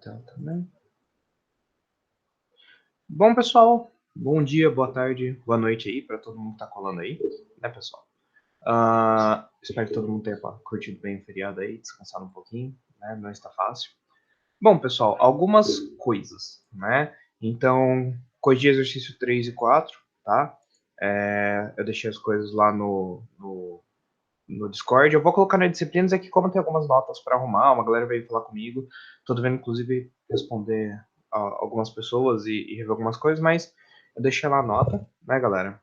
Então, também. Bom, pessoal, bom dia, boa tarde, boa noite aí para todo mundo que tá colando aí, né, pessoal? Espero que todo mundo tenha curtido bem o feriado aí, descansado um pouquinho, né? Não está fácil. Bom, pessoal, algumas coisas, né? Então, coisa de exercício 3 e 4, tá? Eu deixei as coisas lá no Discord. Eu vou colocar nas disciplinas aqui, como tem algumas notas para arrumar, uma galera veio falar comigo. Tô devendo, inclusive, responder a algumas pessoas e rever algumas coisas, mas eu deixei lá a nota, né, galera?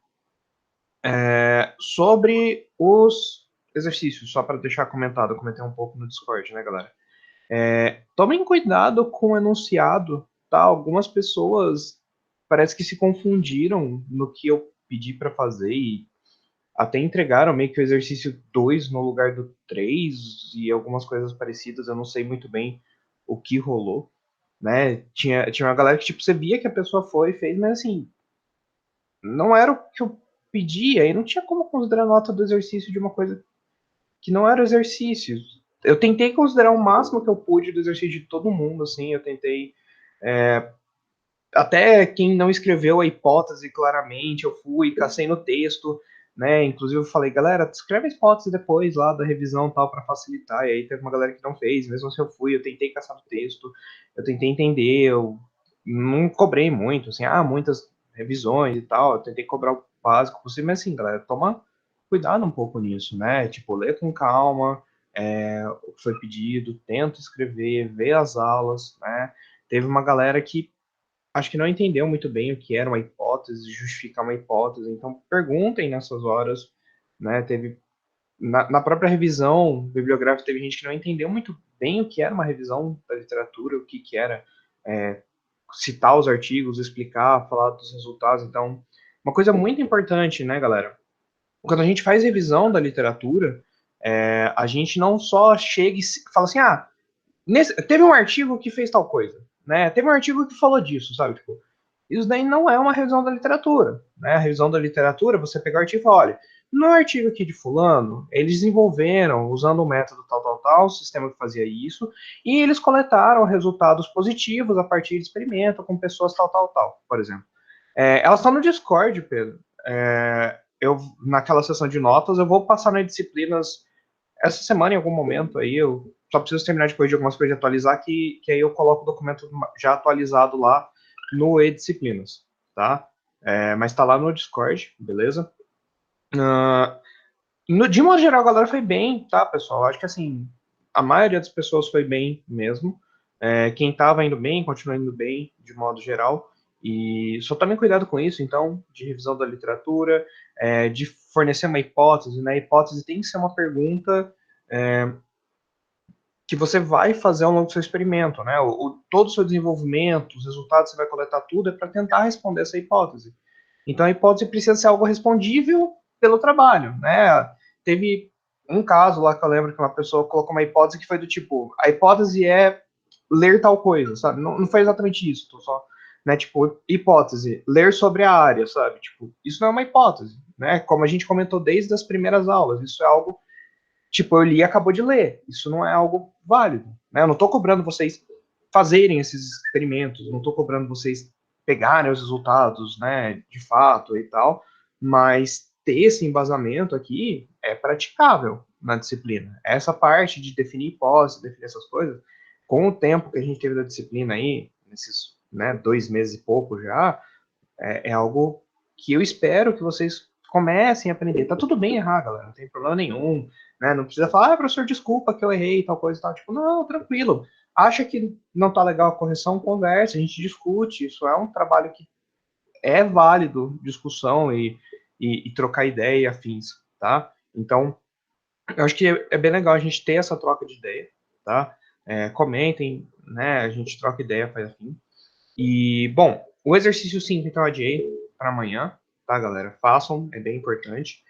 Sobre os exercícios, só para deixar comentado, eu comentei um pouco no Discord, né, galera? Tomem cuidado com o enunciado, tá? Algumas pessoas parece que se confundiram no que eu pedi para fazer e até entregaram meio que o exercício 2 no lugar do 3 e algumas coisas parecidas, eu não sei muito bem o que rolou, né? Tinha uma galera que, tipo, você via que a pessoa foi e fez, mas assim, não era o que eu pedia, e não tinha como considerar a nota do exercício de uma coisa que não era exercício. Eu tentei considerar o máximo que eu pude do exercício de todo mundo, assim, eu tentei. Até quem não escreveu a hipótese claramente, eu fui, cacei no texto, né? Inclusive eu falei, galera, escreve a hipótese depois lá da revisão tal para facilitar. E aí teve uma galera que não fez, mesmo se eu fui, eu tentei caçar no texto, eu tentei entender, eu não cobrei muito, assim, muitas revisões e tal, eu tentei cobrar o básico possível, mas assim, galera, toma cuidado um pouco nisso, né? Tipo, lê com calma, o que foi pedido, tenta escrever, vê as aulas, né? Teve uma galera que acho que não entendeu muito bem o que era uma hipótese, justificar uma hipótese. Então, perguntem nessas horas, né? Teve na própria revisão bibliográfica teve gente que não entendeu muito bem o que era uma revisão da literatura, o que era é, citar os artigos, explicar, falar dos resultados. Então, uma coisa muito importante, né, galera? Quando a gente faz revisão da literatura, a gente não só chega e fala assim, teve um artigo que fez tal coisa, né? Teve um artigo que falou disso, sabe? Tipo, isso daí não é uma revisão da literatura, né? A revisão da literatura, você pegar o artigo e falar, olha, no artigo aqui de fulano, eles desenvolveram, usando o método tal, o sistema que fazia isso, e eles coletaram resultados positivos a partir de experimento com pessoas tal, por exemplo. Elas estão no Discord, Pedro. Naquela sessão de notas, eu vou passar nas disciplinas essa semana, em algum momento, aí eu só preciso terminar de corrigir algumas coisas de atualizar, que aí eu coloco o documento já atualizado lá no e-disciplinas, tá? Mas tá lá no Discord, beleza? De modo geral, a galera foi bem, tá, pessoal? Acho que, assim, a maioria das pessoas foi bem mesmo. Quem tava indo bem, continua indo bem, de modo geral. E só tomem cuidado com isso, então, de revisão da literatura, de fornecer uma hipótese, né? A hipótese tem que ser uma pergunta que você vai fazer ao longo do seu experimento, né? Todo o seu desenvolvimento, os resultados que você vai coletar, tudo é para tentar responder essa hipótese. Então a hipótese precisa ser algo respondível pelo trabalho, né? Teve um caso lá que eu lembro que uma pessoa colocou uma hipótese que foi do tipo, a hipótese é ler tal coisa, sabe? Não foi exatamente isso, tô só, né? Tipo, hipótese, ler sobre a área, sabe? Tipo, isso não é uma hipótese, né? Como a gente comentou desde as primeiras aulas, isso é algo tipo, eu li e acabou de ler. Isso não é algo válido. Né? Eu não estou cobrando vocês fazerem esses experimentos, não estou cobrando vocês pegarem os resultados, né, de fato e tal, mas ter esse embasamento aqui é praticável na disciplina. Essa parte de definir hipótese, definir essas coisas, com o tempo que a gente teve da disciplina aí, nesses 2 meses e pouco já, é algo que eu espero que vocês comecem a aprender. Tá tudo bem errar, galera, não tem problema nenhum, né? Não precisa falar, professor, desculpa que eu errei, tal coisa e tal. Tipo, não, tranquilo. Acha que não tá legal a correção, conversa, a gente discute. Isso é um trabalho que é válido, discussão e trocar ideia e afins, tá? Então, eu acho que é bem legal a gente ter essa troca de ideia, tá? Comentem, né? A gente troca ideia, faz afim. E, bom, o exercício 5, então, eu adiei para amanhã, tá, galera? Façam, é bem importante.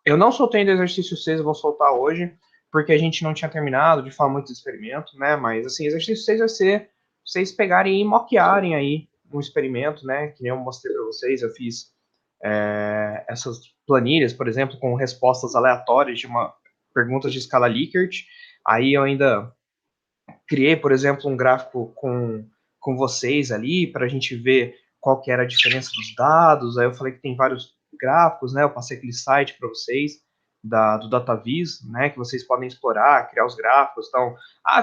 Eu não soltei ainda o exercício 6, eu vou soltar hoje, porque a gente não tinha terminado de falar muito do experimento, né? Mas, assim, exercício 6 vai ser vocês pegarem e moquearem aí um experimento, né? Que nem eu mostrei para vocês, eu fiz essas planilhas, por exemplo, com respostas aleatórias de perguntas de escala Likert. Aí eu ainda criei, por exemplo, um gráfico com vocês ali, para a gente ver qual que era a diferença dos dados. Aí eu falei que tem vários gráficos, né? Eu passei aquele site para vocês, do DataVis, né? Que vocês podem explorar, criar os gráficos. Então,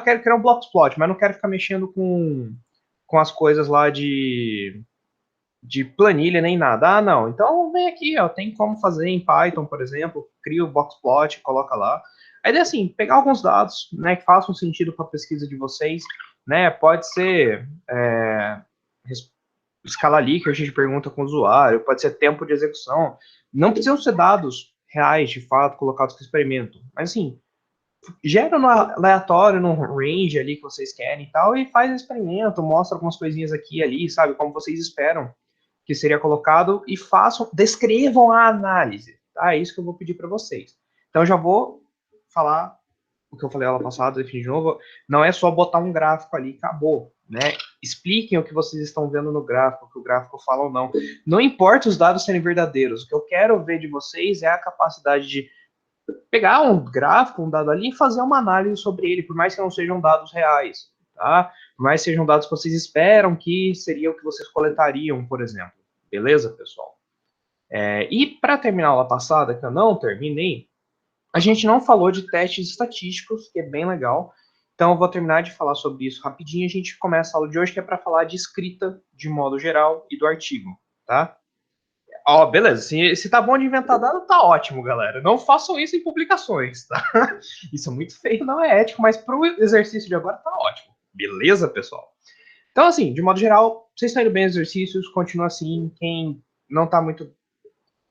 quero criar um Blockplot, mas não quero ficar mexendo com as coisas lá de planilha nem nada. Não. Então, vem aqui, ó. Tem como fazer em Python, por exemplo. Cria o Boxplot, coloca lá. A ideia é assim, pegar alguns dados, né, que façam sentido para a pesquisa de vocês, né, pode ser escala ali que a gente pergunta com o usuário, pode ser tempo de execução, não precisam ser dados reais, de fato, colocados com experimento, mas assim, gera no aleatório, no range ali que vocês querem e tal, e faz o experimento, mostra algumas coisinhas aqui e ali, sabe, como vocês esperam que seria colocado, e façam, descrevam a análise, tá? É isso que eu vou pedir para vocês. Então, já vou falar o que eu falei aula passada, de novo, não é só botar um gráfico ali, acabou, né? Expliquem o que vocês estão vendo no gráfico, o que o gráfico fala ou não. Não importa os dados serem verdadeiros, o que eu quero ver de vocês é a capacidade de pegar um gráfico, um dado ali, e fazer uma análise sobre ele, por mais que não sejam dados reais, tá? Por mais que sejam dados que vocês esperam que seria o que vocês coletariam, por exemplo. Beleza, pessoal? E para terminar a aula passada, que eu não terminei, a gente não falou de testes estatísticos, que é bem legal. Então, eu vou terminar de falar sobre isso rapidinho. A gente começa a aula de hoje, que é para falar de escrita de modo geral e do artigo, tá? Ó, beleza. Se tá bom de inventar dado, tá ótimo, galera. Não façam isso em publicações, tá? Isso é muito feio, não é ético, mas pro exercício de agora tá ótimo. Beleza, pessoal? Então, assim, de modo geral, vocês estão indo bem nos exercícios, continua assim. Quem não tá muito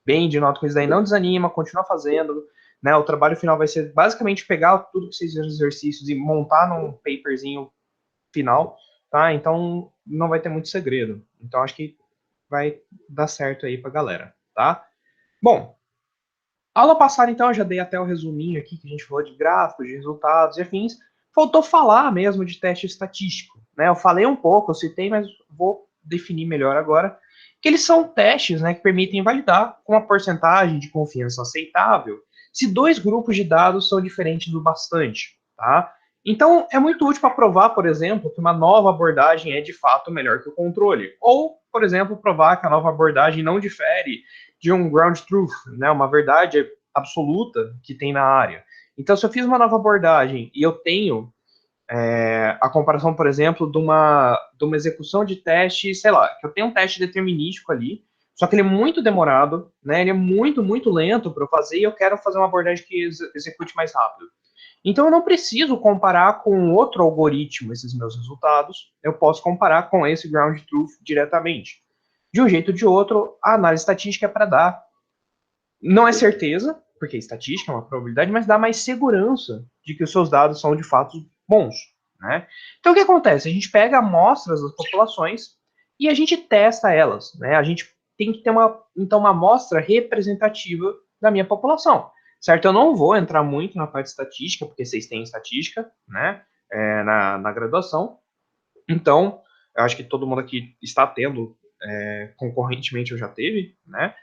bem de nota com isso daí, não desanima, continua fazendo. Né? O trabalho final vai ser basicamente pegar tudo que vocês fizeram nos exercícios e montar num paperzinho final, tá? Então, não vai ter muito segredo. Então, acho que vai dar certo aí pra galera, tá? Bom, aula passada, então, eu já dei até o resuminho aqui, que a gente falou de gráficos, de resultados e afins. Faltou falar mesmo de teste estatístico, né? Eu falei um pouco, eu citei, mas vou definir melhor agora, que eles são testes, né, que permitem validar com uma porcentagem de confiança aceitável se dois grupos de dados são diferentes o bastante, tá? Então, é muito útil para provar, por exemplo, que uma nova abordagem é de fato melhor que o controle. Ou, por exemplo, provar que a nova abordagem não difere de um ground truth, né, uma verdade absoluta que tem na área. Então, se eu fiz uma nova abordagem e eu tenho a comparação, por exemplo, de uma execução de teste, sei lá, que eu tenho um teste determinístico ali, só que ele é muito demorado, né? Ele é muito, muito lento para eu fazer e eu quero fazer uma abordagem que execute mais rápido. Então eu não preciso comparar com outro algoritmo esses meus resultados, eu posso comparar com esse ground truth diretamente. De um jeito ou de outro, a análise estatística é para dar, não é certeza, porque estatística é uma probabilidade, mas dá mais segurança de que os seus dados são de fato bons, né? Então o que acontece? A gente pega amostras das populações e a gente testa elas, né? A gente tem que ter uma amostra representativa da minha população, certo? Eu não vou entrar muito na parte estatística, porque vocês têm estatística, né? Na graduação. Então, eu acho que todo mundo aqui está tendo, concorrentemente eu já teve, né?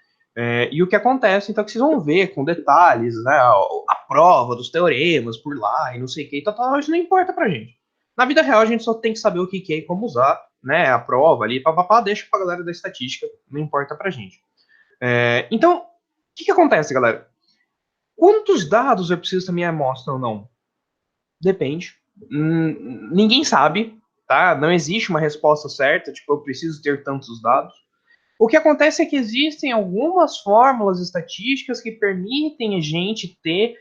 E o que acontece, então, que vocês vão ver com detalhes, né? A prova dos teoremas por lá e não sei o que, então, isso não importa pra gente. Na vida real, a gente só tem que saber o que é e como usar, né? A prova ali, papapá, deixa pra galera da estatística, não importa pra gente. Então, o que acontece, galera? Quantos dados eu preciso da minha amostra ou não? Depende. Ninguém sabe, tá? Não existe uma resposta certa, tipo, eu preciso ter tantos dados. O que acontece é que existem algumas fórmulas estatísticas que permitem a gente ter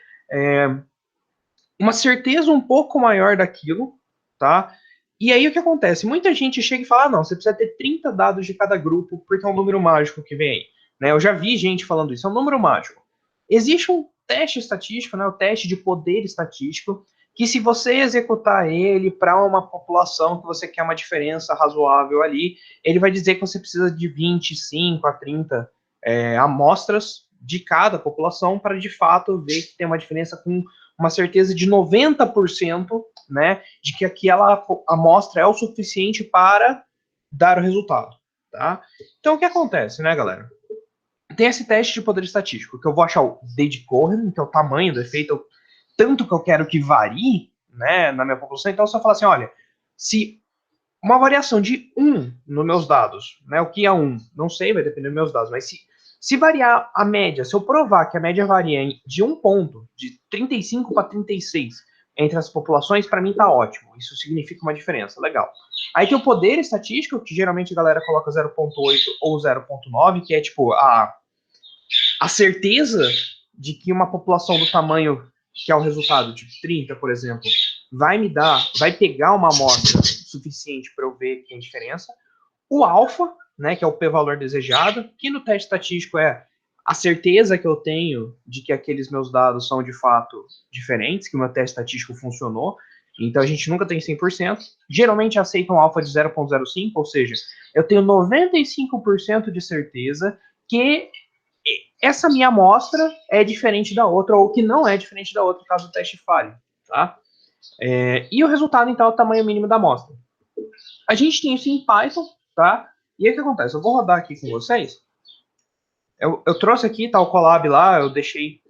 uma certeza um pouco maior daquilo, tá? E aí o que acontece? Muita gente chega e fala, não, você precisa ter 30 dados de cada grupo, porque é um número mágico que vem aí. Né? Eu já vi gente falando isso, é um número mágico. Existe um teste estatístico, né, o teste de poder estatístico, que se você executar ele para uma população que você quer uma diferença razoável ali, ele vai dizer que você precisa de 25 a 30 amostras de cada população para de fato ver que tem uma diferença com uma certeza de 90%, né, de que aquela amostra é o suficiente para dar o resultado, tá? Então o que acontece, né, galera? Tem esse teste de poder estatístico, que eu vou achar o D de Cohen, que é o tamanho do efeito, tanto que eu quero que varie, né, na minha população. Então, se eu falar assim, olha, se uma variação de 1 nos meus dados, né, o que é 1? Não sei, vai depender dos meus dados, mas se variar a média, se eu provar que a média varia de 1 ponto, de 35 para 36, entre as populações, para mim tá ótimo. Isso significa uma diferença, legal. Aí tem o poder estatístico, que geralmente a galera coloca 0,8 ou 0,9, que é tipo a certeza de que uma população do tamanho que é o resultado de 30, por exemplo, vai pegar uma amostra suficiente para eu ver que tem diferença. O alfa, né, que é o p-valor desejado, que no teste estatístico é a certeza que eu tenho de que aqueles meus dados são de fato diferentes, que o meu teste estatístico funcionou. Então a gente nunca tem 100%. Geralmente aceitam um alfa de 0,05, ou seja, eu tenho 95% de certeza que essa minha amostra é diferente da outra, ou que não é diferente da outra, caso o teste falhe. Tá? E o resultado, então, é o tamanho mínimo da amostra. A gente tem isso em Python, tá? E aí o que acontece? Eu vou rodar aqui com vocês. Eu trouxe aqui, tá o Colab lá, eu deixei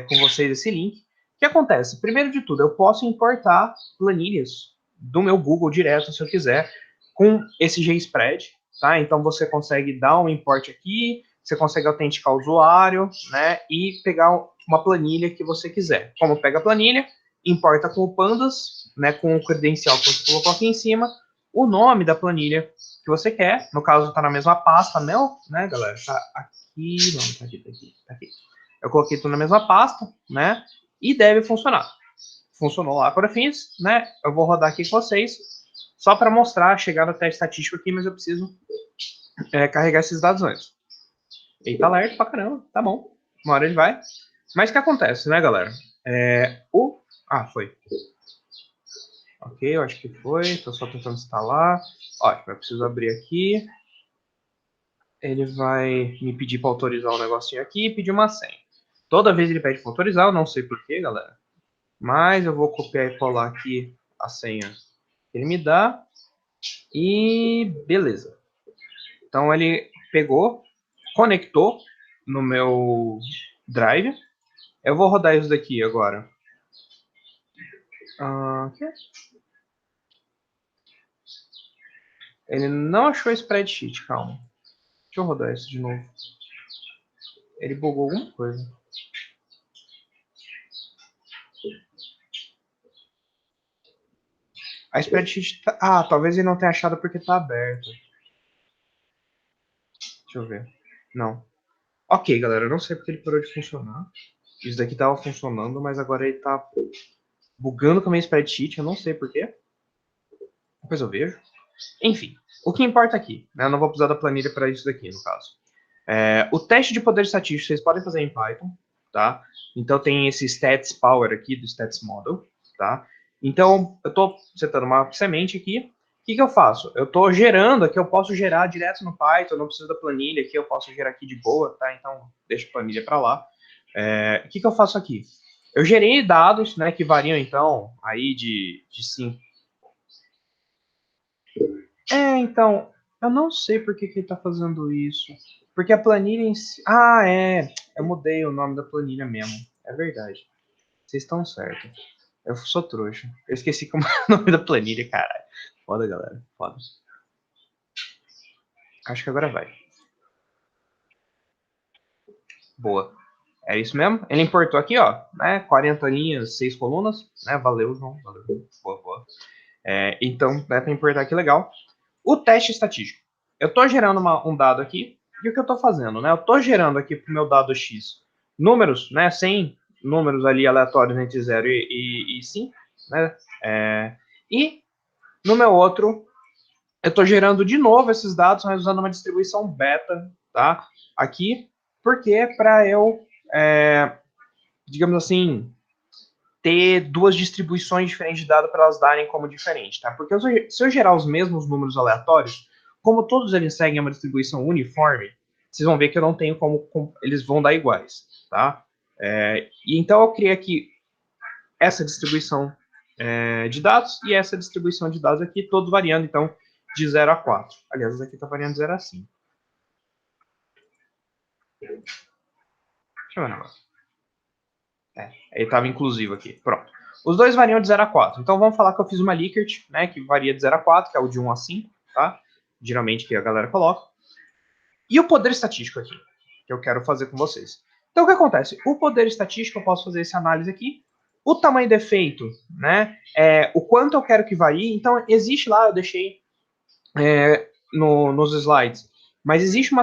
com vocês esse link. O que acontece? Primeiro de tudo, eu posso importar planilhas do meu Google direto, se eu quiser, com esse GSpread, tá? Então você consegue dar um import aqui, você consegue autenticar o usuário, né? E pegar uma planilha que você quiser. Como pega a planilha, importa com o Pandas, né? Com o credencial que você colocou aqui em cima, o nome da planilha que você quer. No caso, tá na mesma pasta, né, galera? Tá aqui, não, tá aqui, tá aqui, tá aqui. Eu coloquei tudo na mesma pasta, né? E deve funcionar. Funcionou lá para fins, né? Eu vou rodar aqui com vocês, só para mostrar, chegar no teste estatístico aqui, mas eu preciso carregar esses dados antes. Eita, alerta pra caramba, tá bom. Uma hora ele vai. Mas o que acontece, né, galera? Foi. Ok, eu acho que foi. Tô só tentando instalar. Ótimo, eu preciso abrir aqui. Ele vai me pedir para autorizar um negocinho aqui e pedir uma senha. Toda vez ele pede para autorizar, eu não sei porquê, galera. Mas eu vou copiar e colar aqui a senha que ele me dá. E beleza. Então ele pegou, conectou no meu Drive. Eu vou rodar isso daqui agora. Ele não achou spreadsheet, calma. Deixa eu rodar isso de novo. Ele bugou alguma coisa. A spreadsheet tá... talvez ele não tenha achado porque tá aberto. Deixa eu ver. Não. Ok, galera, eu não sei porque ele parou de funcionar. Isso daqui tava funcionando, mas agora ele tá bugando com a minha spreadsheet, eu não sei porquê. Depois eu vejo. Enfim, o que importa aqui, né? Eu não vou precisar da planilha para isso daqui, no caso. O teste de poder estatístico vocês podem fazer em Python, tá? Então tem esse stats power aqui do stats model, tá? Então eu estou setando uma semente aqui. O que eu faço? Eu estou gerando aqui, eu posso gerar direto no Python, não preciso da planilha aqui, eu posso gerar aqui de boa, tá? Então deixa a planilha para lá. O que eu faço aqui? Eu gerei dados, né, que variam então aí de 5. Então, eu não sei por que ele está fazendo isso. Porque a planilha em si... eu mudei o nome da planilha mesmo. É verdade. Vocês estão certos. Eu sou trouxa. Eu esqueci como é o nome da planilha, caralho. Foda, galera. Foda. Acho que agora vai. Boa. É isso mesmo? Ele importou aqui, ó, né? 40 linhas, 6 colunas, né? Valeu, João. Valeu. Boa, boa. Então, né, para importar aqui, legal. O teste estatístico. Eu estou gerando um dado aqui, e o que eu estou fazendo? Né? Eu estou gerando aqui para o meu dado X números, né, 100 números ali aleatórios entre 0 e 5, né? E no meu outro, eu estou gerando de novo esses dados, mas usando uma distribuição beta, tá? Aqui, porque é para eu, digamos assim, ter duas distribuições diferentes de dados para elas darem como diferente, tá? Porque se eu gerar os mesmos números aleatórios, como todos eles seguem uma distribuição uniforme, vocês vão ver que eu não tenho como eles vão dar iguais, tá? E então eu criei aqui essa distribuição de dados e essa distribuição de dados aqui, todos variando, então, de 0 a 4. Aliás, essa aqui está variando de 0 a 5. Deixa eu ver o negócio. Ele estava inclusivo aqui. Pronto. Os dois variam de 0 a 4. Então vamos falar que eu fiz uma Likert, né, que varia de 0 a 4, que é o de 1 a 5, tá? Geralmente que a galera coloca. E o poder estatístico aqui, que eu quero fazer com vocês. Então o que acontece? O poder estatístico, eu posso fazer essa análise aqui. O tamanho do efeito, né, o quanto eu quero que varie. Então existe lá, eu deixei nos slides, mas existe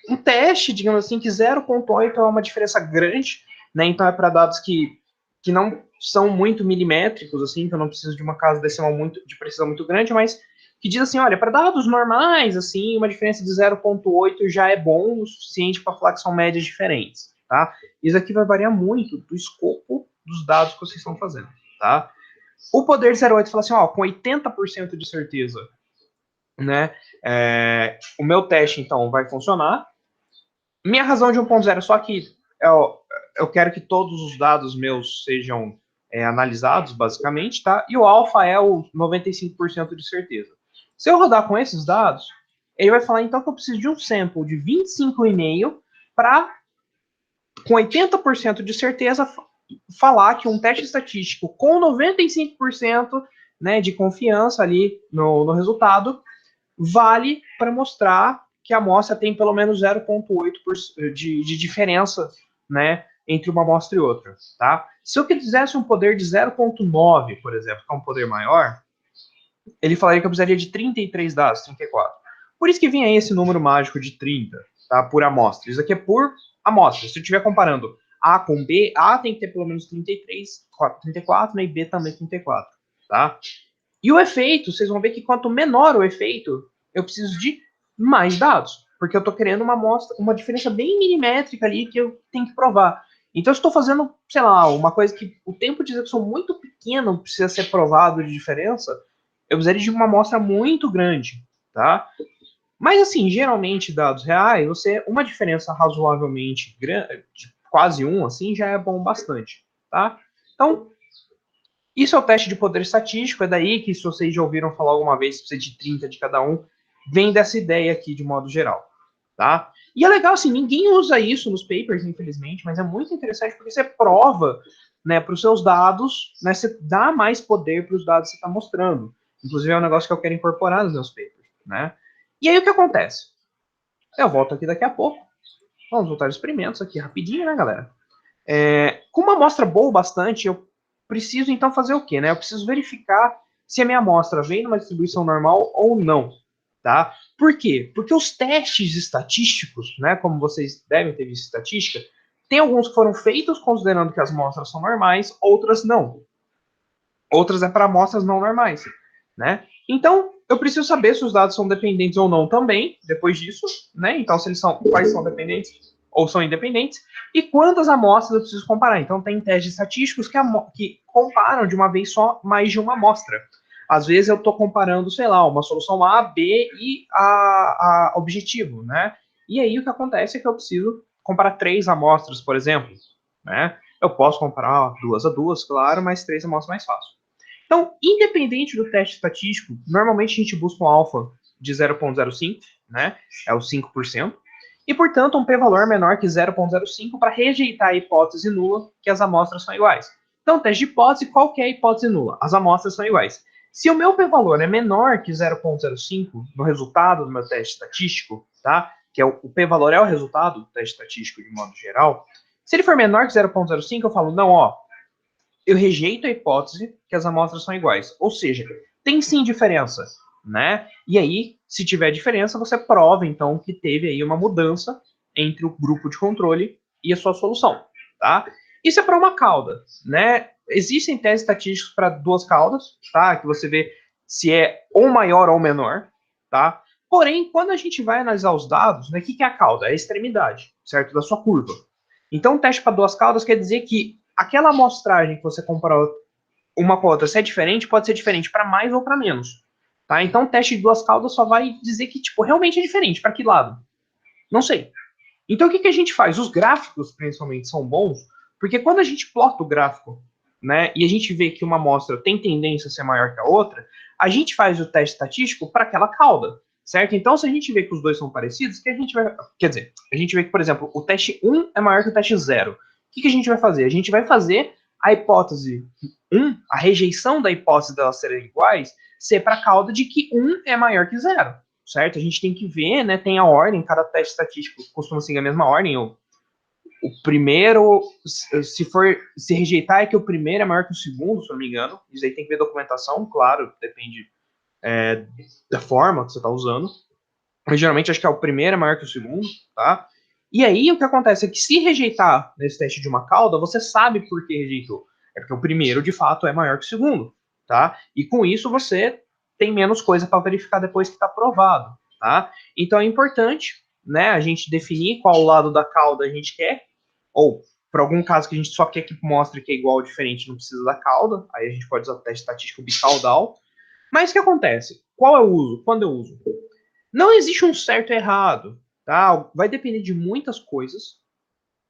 um teste, digamos assim, que 0,8 é uma diferença grande, né? Então é para dados que não são muito milimétricos, assim, então não preciso de uma casa decimal de precisão muito grande, mas que diz assim, olha, para dados normais, assim, uma diferença de 0,8 já é bom o suficiente para falar que são médias diferentes, tá? Isso aqui vai variar muito do escopo dos dados que vocês estão fazendo, tá? O poder de 0,8 fala assim, ó, com 80% de certeza, né? O meu teste, então, vai funcionar. Minha razão de 1.0 é só que eu quero que todos os dados meus sejam analisados, basicamente, tá? E o alfa é o 95% de certeza. Se eu rodar com esses dados, ele vai falar, então, que eu preciso de um sample de 25,5 para, com 80% de certeza, falar que um teste estatístico com 95%, né, de confiança ali no resultado vale para mostrar que a amostra tem pelo menos 0,8 de diferença, né, entre uma amostra e outra, tá? Se eu quisesse um poder de 0,9, por exemplo, que é um poder maior, ele falaria que eu precisaria de 33 dados, 34. Por isso que vinha aí esse número mágico de 30, tá? Por amostra. Isso aqui é por amostra. Se eu estiver comparando A com B, A tem que ter pelo menos 33, 34, né, e B também 34, tá? E o efeito, vocês vão ver que quanto menor o efeito, eu preciso de mais dados, porque eu estou querendo uma amostra, uma diferença bem milimétrica ali que eu tenho que provar. Então, eu estou fazendo, sei lá, uma coisa que o tempo de execução muito pequeno precisa ser provado de diferença, eu precisaria de uma amostra muito grande, tá? Mas, assim, geralmente, dados reais, uma diferença razoavelmente grande, quase um, assim, já é bom bastante, tá? Então, isso é o teste de poder estatístico, é daí que, se vocês já ouviram falar alguma vez, precisa de 30 de cada um, vem dessa ideia aqui de modo geral, tá? E é legal, assim, ninguém usa isso nos papers, infelizmente, mas é muito interessante porque você prova, né, para os seus dados, né, você dá mais poder para os dados que você está mostrando. Inclusive é um negócio que eu quero incorporar nos meus papers, né? E aí o que acontece? Eu volto aqui daqui a pouco, vamos voltar aos experimentos aqui rapidinho, né, galera? Com uma amostra boa bastante, eu preciso então fazer o quê? Né? Eu preciso verificar se a minha amostra vem numa distribuição normal ou não. Tá? Por quê? Porque os testes estatísticos, né, como vocês devem ter visto estatística, tem alguns que foram feitos considerando que as amostras são normais, outras não. Outras é para amostras não normais. Né? Então, eu preciso saber se os dados são dependentes ou não também, depois disso, né? Então, se eles são, quais são dependentes ou são independentes, e quantas amostras eu preciso comparar. Então, tem testes estatísticos que comparam de uma vez só mais de uma amostra. Às vezes eu estou comparando, sei lá, uma solução A, B e a objetivo, né? E aí o que acontece é que eu preciso comparar 3 amostras, por exemplo, né? Eu posso comparar 2 a 2, claro, mas 3 amostras mais fácil. Então, independente do teste estatístico, normalmente a gente busca um alfa de 0,05, né? É o 5%. E, portanto, um p-valor menor que 0,05 para rejeitar a hipótese nula que as amostras são iguais. Então, teste de hipótese, qualquer hipótese nula, as amostras são iguais. Se o meu p-valor é menor que 0,05 no resultado do meu teste estatístico, tá? Que é o p-valor é o resultado do teste estatístico de modo geral. Se ele for menor que 0,05, eu falo, não, ó, eu rejeito a hipótese que as amostras são iguais. Ou seja, tem sim diferença, né? E aí, se tiver diferença, você prova, então, que teve aí uma mudança entre o grupo de controle e a sua solução, tá? Isso é para uma cauda, né? Existem testes estatísticos para 2 caudas, tá? Que você vê se é ou maior ou menor, tá? Porém, quando a gente vai analisar os dados, né, o que é a cauda? É a extremidade, certo? Da sua curva. Então, um teste para 2 caudas quer dizer que aquela amostragem que você comparou uma com a outra, se é diferente, pode ser diferente para mais ou para menos. Tá? Então, o teste de 2 caudas só vai dizer que tipo, realmente é diferente. Para que lado? Não sei. Então, o que a gente faz? Os gráficos, principalmente, são bons, porque quando a gente plota o gráfico, né, e a gente vê que uma amostra tem tendência a ser maior que a outra, a gente faz o teste estatístico para aquela cauda, certo? Então, se a gente vê que os dois são parecidos, que a gente vai... Quer dizer, a gente vê que, por exemplo, o teste 1 é maior que o teste 0. O que a gente vai fazer? A gente vai fazer a hipótese a rejeição da hipótese delas serem iguais, ser para a cauda de que 1 é maior que 0, certo? A gente tem que ver, né, tem a ordem, cada teste estatístico costuma seguir a mesma ordem, o primeiro, se rejeitar é que o primeiro é maior que o segundo, se eu não me engano, isso aí tem que ver documentação, claro, depende da forma que você está usando, mas geralmente acho que é o primeiro é maior que o segundo, tá? E aí o que acontece é que se rejeitar nesse teste de uma cauda, você sabe por que rejeitou. É porque o primeiro, de fato, é maior que o segundo, tá? E com isso você tem menos coisa para verificar depois que está provado, tá? Então é importante, né, a gente definir qual lado da cauda a gente quer, ou por algum caso que a gente só quer que mostre que é igual ou diferente, não precisa da cauda, aí a gente pode usar o teste estatístico bicaudal. Mas o que acontece? Qual eu uso? Quando eu uso? Não existe um certo e errado, tá? Vai depender de muitas coisas,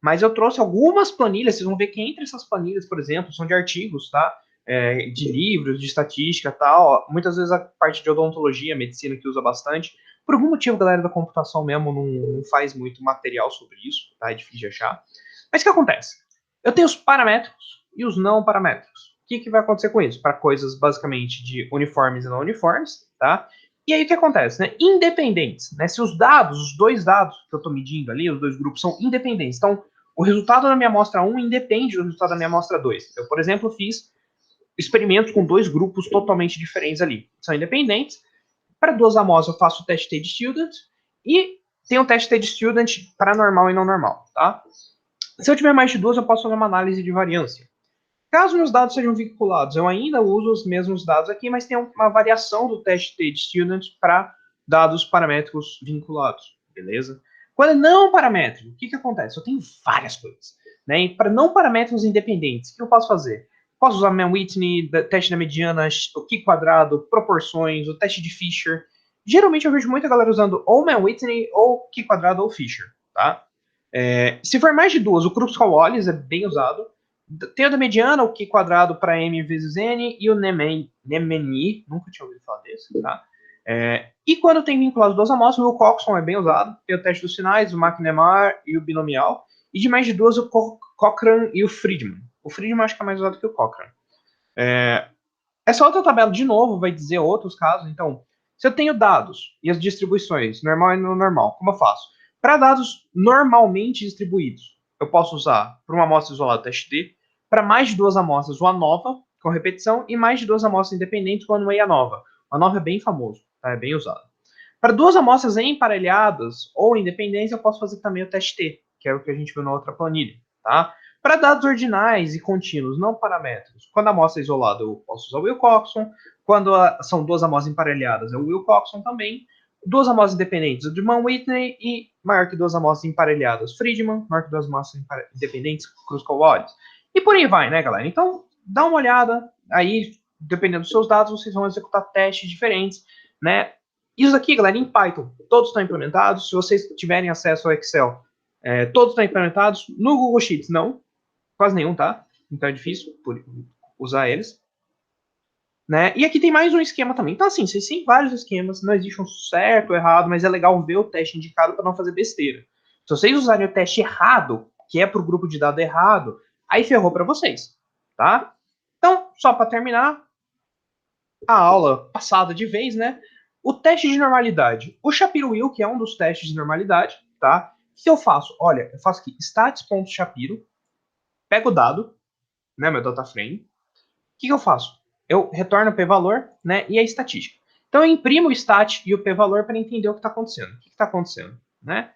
mas eu trouxe algumas planilhas, vocês vão ver que entre essas planilhas, por exemplo, são de artigos, tá? De livros, de estatística e tal. Muitas vezes a parte de odontologia, medicina que usa bastante. Por algum motivo, a galera da computação mesmo não faz muito material sobre isso, tá? É difícil de achar. Mas o que acontece? Eu tenho os paramétricos e os não paramétricos. O que vai acontecer com isso? Para coisas basicamente de uniformes e não uniformes, tá? E aí o que acontece, né? Independentes, né? Se os dados, os dois dados que eu estou medindo ali, os dois grupos são independentes. Então, o resultado da minha amostra 1 independe do resultado da minha amostra 2. Eu, por exemplo, fiz experimentos com dois grupos totalmente diferentes ali. São independentes. Para duas amostras eu faço o teste T de student e tem o teste T de student para normal e não normal, tá? Se eu tiver mais de duas, eu posso fazer uma análise de variância. Caso meus dados sejam vinculados, eu ainda uso os mesmos dados aqui, mas tem uma variação do teste T de student para dados paramétricos vinculados, beleza? Quando é não paramétrico, o que acontece? Eu tenho várias coisas. Né? E para não paramétricos independentes, o que eu posso fazer? Posso usar Mann-Whitney, teste da mediana, o Q quadrado, proporções, o teste de Fisher. Geralmente eu vejo muita galera usando ou Mann-Whitney, ou Q quadrado, ou Fisher, tá? Se for mais de duas, o Kruskal-Wallis é bem usado. Tem o da mediana, o Q quadrado para M vezes N, e o Nemeni, nunca tinha ouvido falar desse, tá? E quando tem vinculado duas amostras, o Coxon é bem usado. Tem o teste dos sinais, o McNemar e o binomial. E de mais de duas, o Cochrane e o Friedman. O Friedman acho que é mais usado que o Cochrane. Essa outra tabela, de novo, vai dizer outros casos. Então, se eu tenho dados e as distribuições, normal e não normal, como eu faço? Para dados normalmente distribuídos, eu posso usar para uma amostra isolada o teste T, para mais de duas amostras o ANOVA, com repetição, e mais de duas amostras independentes o ANOVA. O ANOVA é bem famoso, tá? É bem usado. Para duas amostras emparelhadas ou independentes, eu posso fazer também o teste T, que é o que a gente viu na outra planilha, tá? Para dados ordinais e contínuos, não paramétricos, quando a amostra é isolada, eu posso usar o Wilcoxon. Quando são duas amostras emparelhadas, é o Wilcoxon também. Duas amostras independentes, o de Mann-Whitney, e maior que duas amostras emparelhadas, Friedman. Maior que duas amostras independentes, Kruskal-Wallis. E por aí vai, né, galera? Então, dá uma olhada. Aí, dependendo dos seus dados, vocês vão executar testes diferentes, né? Isso aqui, galera, em Python, todos estão implementados. Se vocês tiverem acesso ao Excel, todos estão implementados. No Google Sheets, não. Quase nenhum, tá? Então é difícil usar eles. Né? E aqui tem mais um esquema também. Então, assim, vocês têm vários esquemas, não existe um certo ou errado, mas é legal ver o teste indicado para não fazer besteira. Se vocês usarem o teste errado, que é para o grupo de dado errado, aí ferrou para vocês, tá? Então, só para terminar a aula passada de vez, né? O teste de normalidade. O Shapiro-Wilk, que é um dos testes de normalidade, tá? O que eu faço? Olha, eu faço aqui stats.shapiro, pego o dado, né, meu data frame. O que eu faço? Eu retorno o p-valor, né, e a estatística. Então eu imprimo o stat e o p-valor para entender o que está acontecendo. O que está acontecendo, né?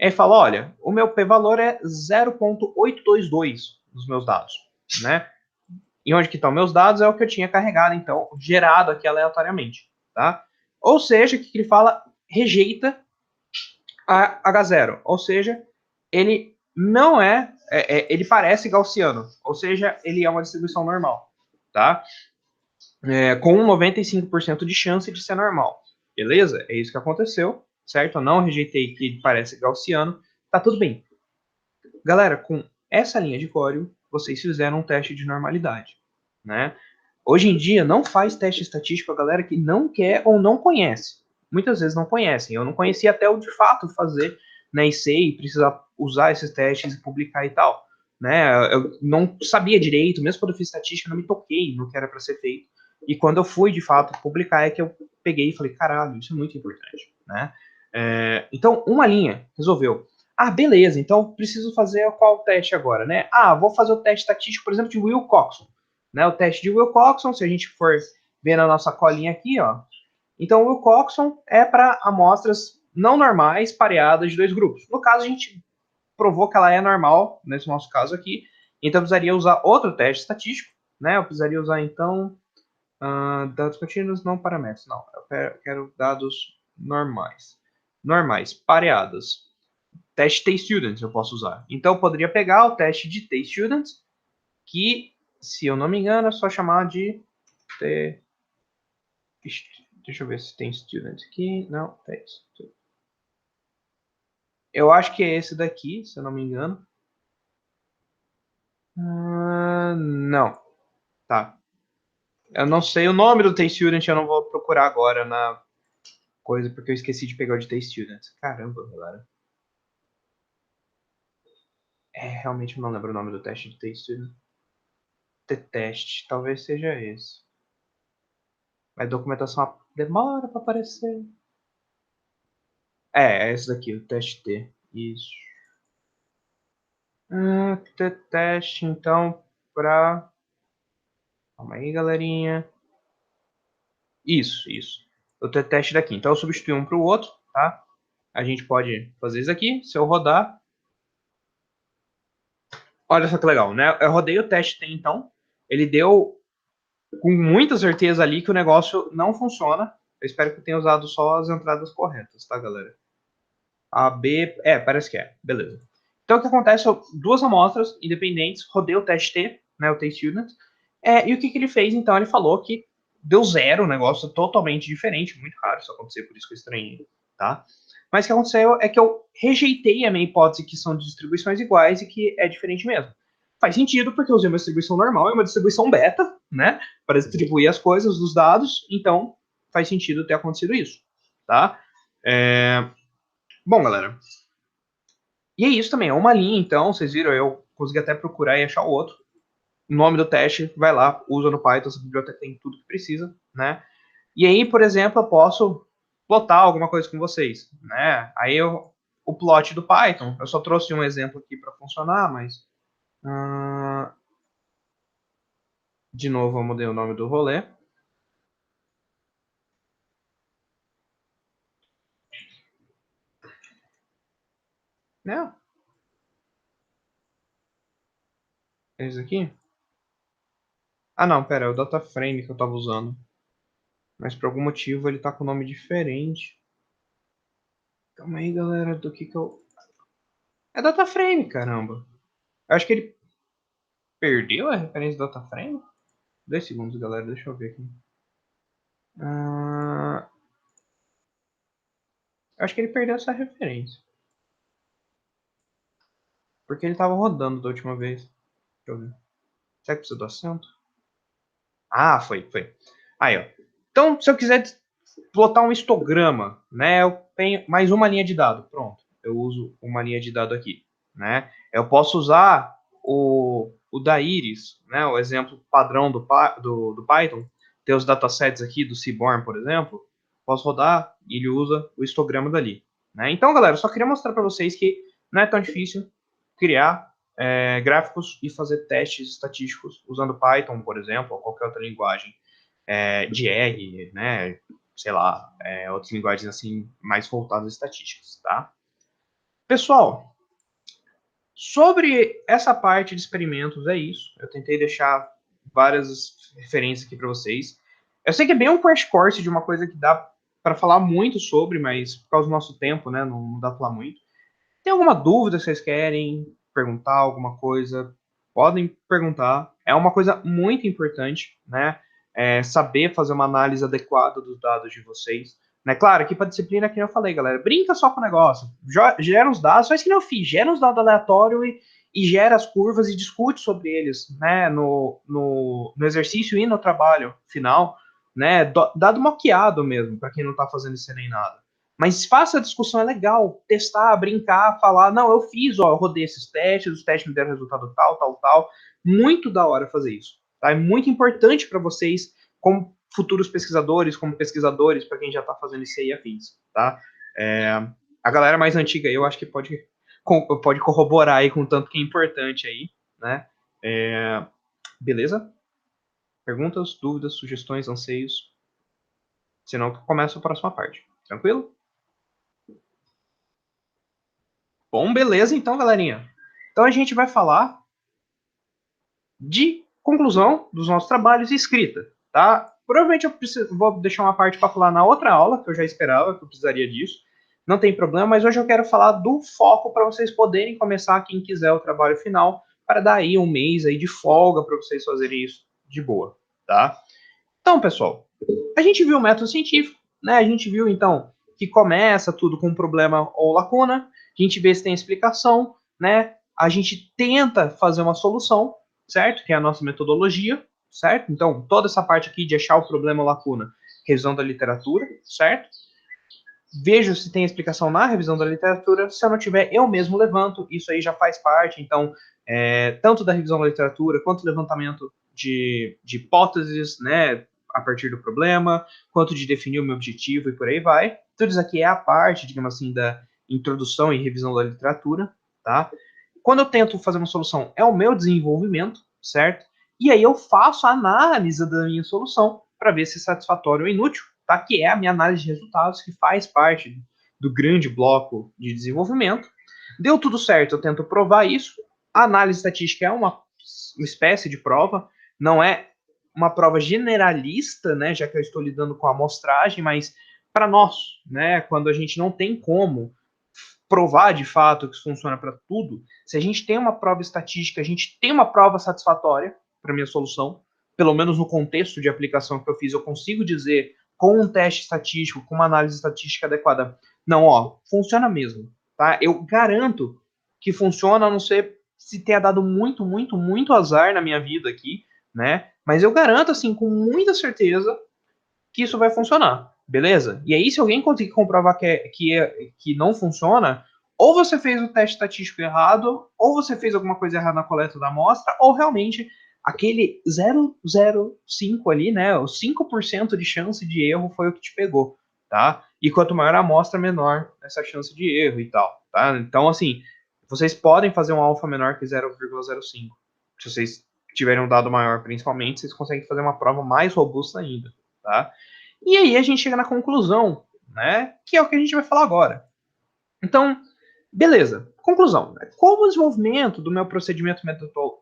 Aí fala, olha, o meu p-valor é 0.822 nos meus dados, né? E onde que estão meus dados é o que eu tinha carregado, então, gerado aqui aleatoriamente, tá? Ou seja, o que ele fala? Rejeita a H0, ou seja, ele não ele parece gaussiano, ou seja, ele é uma distribuição normal, tá? Com 95% de chance de ser normal, beleza? É isso que aconteceu, certo? Eu não rejeitei que ele parece gaussiano, tá tudo bem. Galera, com essa linha de código, vocês fizeram um teste de normalidade, né? Hoje em dia, não faz teste estatístico a galera que não quer ou não conhece. Muitas vezes não conhecem. Eu não conhecia até o de fato fazer, né, e sei, precisar usar esses testes e publicar e tal. né? Eu não sabia direito, mesmo quando eu fiz estatística, não me toquei no que era para ser feito. E quando eu fui, de fato, publicar, é que eu peguei e falei, caralho, isso é muito importante, né? Então, uma linha, resolveu. Ah, beleza, então preciso fazer qual teste agora, né? Ah, vou fazer o teste estatístico, por exemplo, de Wilcoxon. Né? O teste de Wilcoxon, se a gente for ver na nossa colinha aqui, ó. Então, o Wilcoxon é para amostras não normais pareadas de dois grupos. No caso, a gente provou que ela é normal, nesse nosso caso aqui, então eu precisaria usar outro teste estatístico, né? Eu precisaria usar, então, dados contínuos, não paramétros, não. Eu quero dados normais. Normais, pareadas. Teste T-Students eu posso usar. Então, eu poderia pegar o teste de T-Students, que, se eu não me engano, é só chamar de T... Deixa eu ver se tem student aqui. Não, teste. Eu acho que é esse daqui, se eu não me engano. Não. Tá. Eu não sei o nome do T-Student, eu não vou procurar agora na coisa, porque eu esqueci de pegar o de T-Student. Caramba, galera. Realmente eu não lembro o nome do teste de T-Student. T-Test, talvez seja esse. Mas documentação demora para aparecer. É esse daqui, o teste T. Isso. T-Teste, então, pra... Calma aí, galerinha. Isso. O T-Teste daqui. Então, eu substitui um para o outro, tá? A gente pode fazer isso aqui. Se eu rodar... Olha só que legal, né? Eu rodei o teste T, então. Ele deu com muita certeza ali que o negócio não funciona. Eu espero que eu tenha usado só as entradas corretas, tá, galera? A, B... parece que é. Beleza. Então, o que acontece? Duas amostras independentes. Rodei o teste T, né? O T-Student. E o que ele fez, então? Ele falou que deu zero, um negócio totalmente diferente. Muito raro isso acontecer, por isso que eu estranhei, tá? Mas o que aconteceu é que eu rejeitei a minha hipótese que são distribuições iguais e que é diferente mesmo. Faz sentido, porque eu usei uma distribuição normal e uma distribuição beta, né? Para distribuir as coisas dos dados, então faz sentido ter acontecido isso, tá? Bom, galera. E é isso também, é uma linha, então, vocês viram, eu consegui até procurar e achar o outro. O nome do teste, vai lá, usa no Python, essa biblioteca tem tudo que precisa, né? E aí, por exemplo, eu posso plotar alguma coisa com vocês, né? O plot do Python, eu só trouxe um exemplo aqui para funcionar, mas de novo eu mudei o nome do rolê. Né? É isso aqui? Ah, não, pera, é o DataFrame que eu estava usando. Mas por algum motivo ele tá com nome diferente. Calma aí, galera, do que eu... É DataFrame, caramba. Eu acho que ele perdeu a referência do DataFrame? 2 segundos, galera, deixa eu ver aqui. Acho que ele perdeu essa referência. Porque ele tava rodando da última vez. Deixa eu ver. Será que precisa do acento? Ah, foi. Aí, ó. Então, se eu quiser plotar um histograma, né? Eu tenho mais uma linha de dado. Pronto. Eu uso uma linha de dado aqui, né? Eu posso usar o da Iris, né? O exemplo padrão do Python. Tem os datasets aqui do Seaborn, por exemplo. Posso rodar e ele usa o histograma dali. Né? Então, galera, eu só queria mostrar para vocês que não é tão difícil criar gráficos e fazer testes estatísticos usando Python, por exemplo, ou qualquer outra linguagem de R, né? Sei lá, outras linguagens assim mais voltadas a estatísticas, tá? Pessoal, sobre essa parte de experimentos é isso. Eu tentei deixar várias referências aqui para vocês. Eu sei que é bem um crash course de uma coisa que dá para falar muito sobre, mas por causa do nosso tempo, né, não dá para falar muito. Tem alguma dúvida que vocês querem perguntar, alguma coisa? Podem perguntar. É uma coisa muito importante, né? Saber fazer uma análise adequada dos dados de vocês. Né? Claro, aqui para disciplina, que eu falei, galera, brinca só com o negócio. Gera os dados, faz que nem eu fiz, gera os dados aleatórios e gera as curvas e discute sobre eles, né? No exercício e no trabalho final, né? Dado moqueado mesmo, para quem não está fazendo isso nem nada. Mas faça a discussão, é legal. Testar, brincar, falar, não, eu fiz, ó, eu rodei esses testes, os testes me deram resultado tal, tal, tal. Muito da hora fazer isso. Tá? É muito importante para vocês, como futuros pesquisadores, como pesquisadores, para quem já está fazendo isso aí afins. Tá? A galera mais antiga aí, eu acho que pode corroborar aí com o tanto que é importante aí. Né? Beleza? Perguntas, dúvidas, sugestões, anseios? Senão eu começo a próxima parte. Tranquilo? Bom, beleza então, galerinha. Então a gente vai falar de conclusão dos nossos trabalhos e escrita, tá? Provavelmente vou deixar uma parte para falar na outra aula, que eu já esperava que eu precisaria disso. Não tem problema, mas hoje eu quero falar do foco para vocês poderem começar, quem quiser, o trabalho final, para dar aí um mês aí de folga para vocês fazerem isso de boa, tá? Então, pessoal, a gente viu o método científico, né? A gente viu, então, que começa tudo com um problema ou lacuna, a gente vê se tem explicação, né? A gente tenta fazer uma solução, certo? Que é a nossa metodologia, certo? Então, toda essa parte aqui de achar o problema ou lacuna, revisão da literatura, certo? Vejo se tem explicação na revisão da literatura, se eu não tiver, eu mesmo levanto, isso aí já faz parte, então, tanto da revisão da literatura, quanto do levantamento de hipóteses, né, a partir do problema, quanto de definir o meu objetivo e por aí vai. Tudo isso aqui é a parte, digamos assim, da introdução e revisão da literatura, tá? Quando eu tento fazer uma solução, é o meu desenvolvimento, certo? E aí eu faço a análise da minha solução para ver se é satisfatório ou inútil, tá? Que é a minha análise de resultados, que faz parte do grande bloco de desenvolvimento. Deu tudo certo, eu tento provar isso. A análise estatística é uma espécie de prova, não é uma prova generalista, né, já que eu estou lidando com a amostragem, mas para nós, né, quando a gente não tem como provar de fato que isso funciona para tudo, se a gente tem uma prova estatística, a gente tem uma prova satisfatória para minha solução, pelo menos no contexto de aplicação que eu fiz, eu consigo dizer com um teste estatístico, com uma análise estatística adequada, não, ó, funciona mesmo, tá? Eu garanto que funciona, a não ser se tenha dado muito, muito, muito azar na minha vida aqui, né? Mas eu garanto, assim, com muita certeza que isso vai funcionar, beleza? E aí, se alguém conseguir comprovar que não funciona, ou você fez o teste estatístico errado, ou você fez alguma coisa errada na coleta da amostra, ou realmente aquele 0,05 ali, né, o 5% de chance de erro foi o que te pegou, tá? E quanto maior a amostra, menor essa chance de erro e tal, tá? Então, assim, vocês podem fazer um alfa menor que 0,05. Se vocês tiverem um dado maior, principalmente, vocês conseguem fazer uma prova mais robusta ainda, tá? E aí a gente chega na conclusão, né? Que é o que a gente vai falar agora. Então, beleza. Conclusão. Como o desenvolvimento do meu procedimento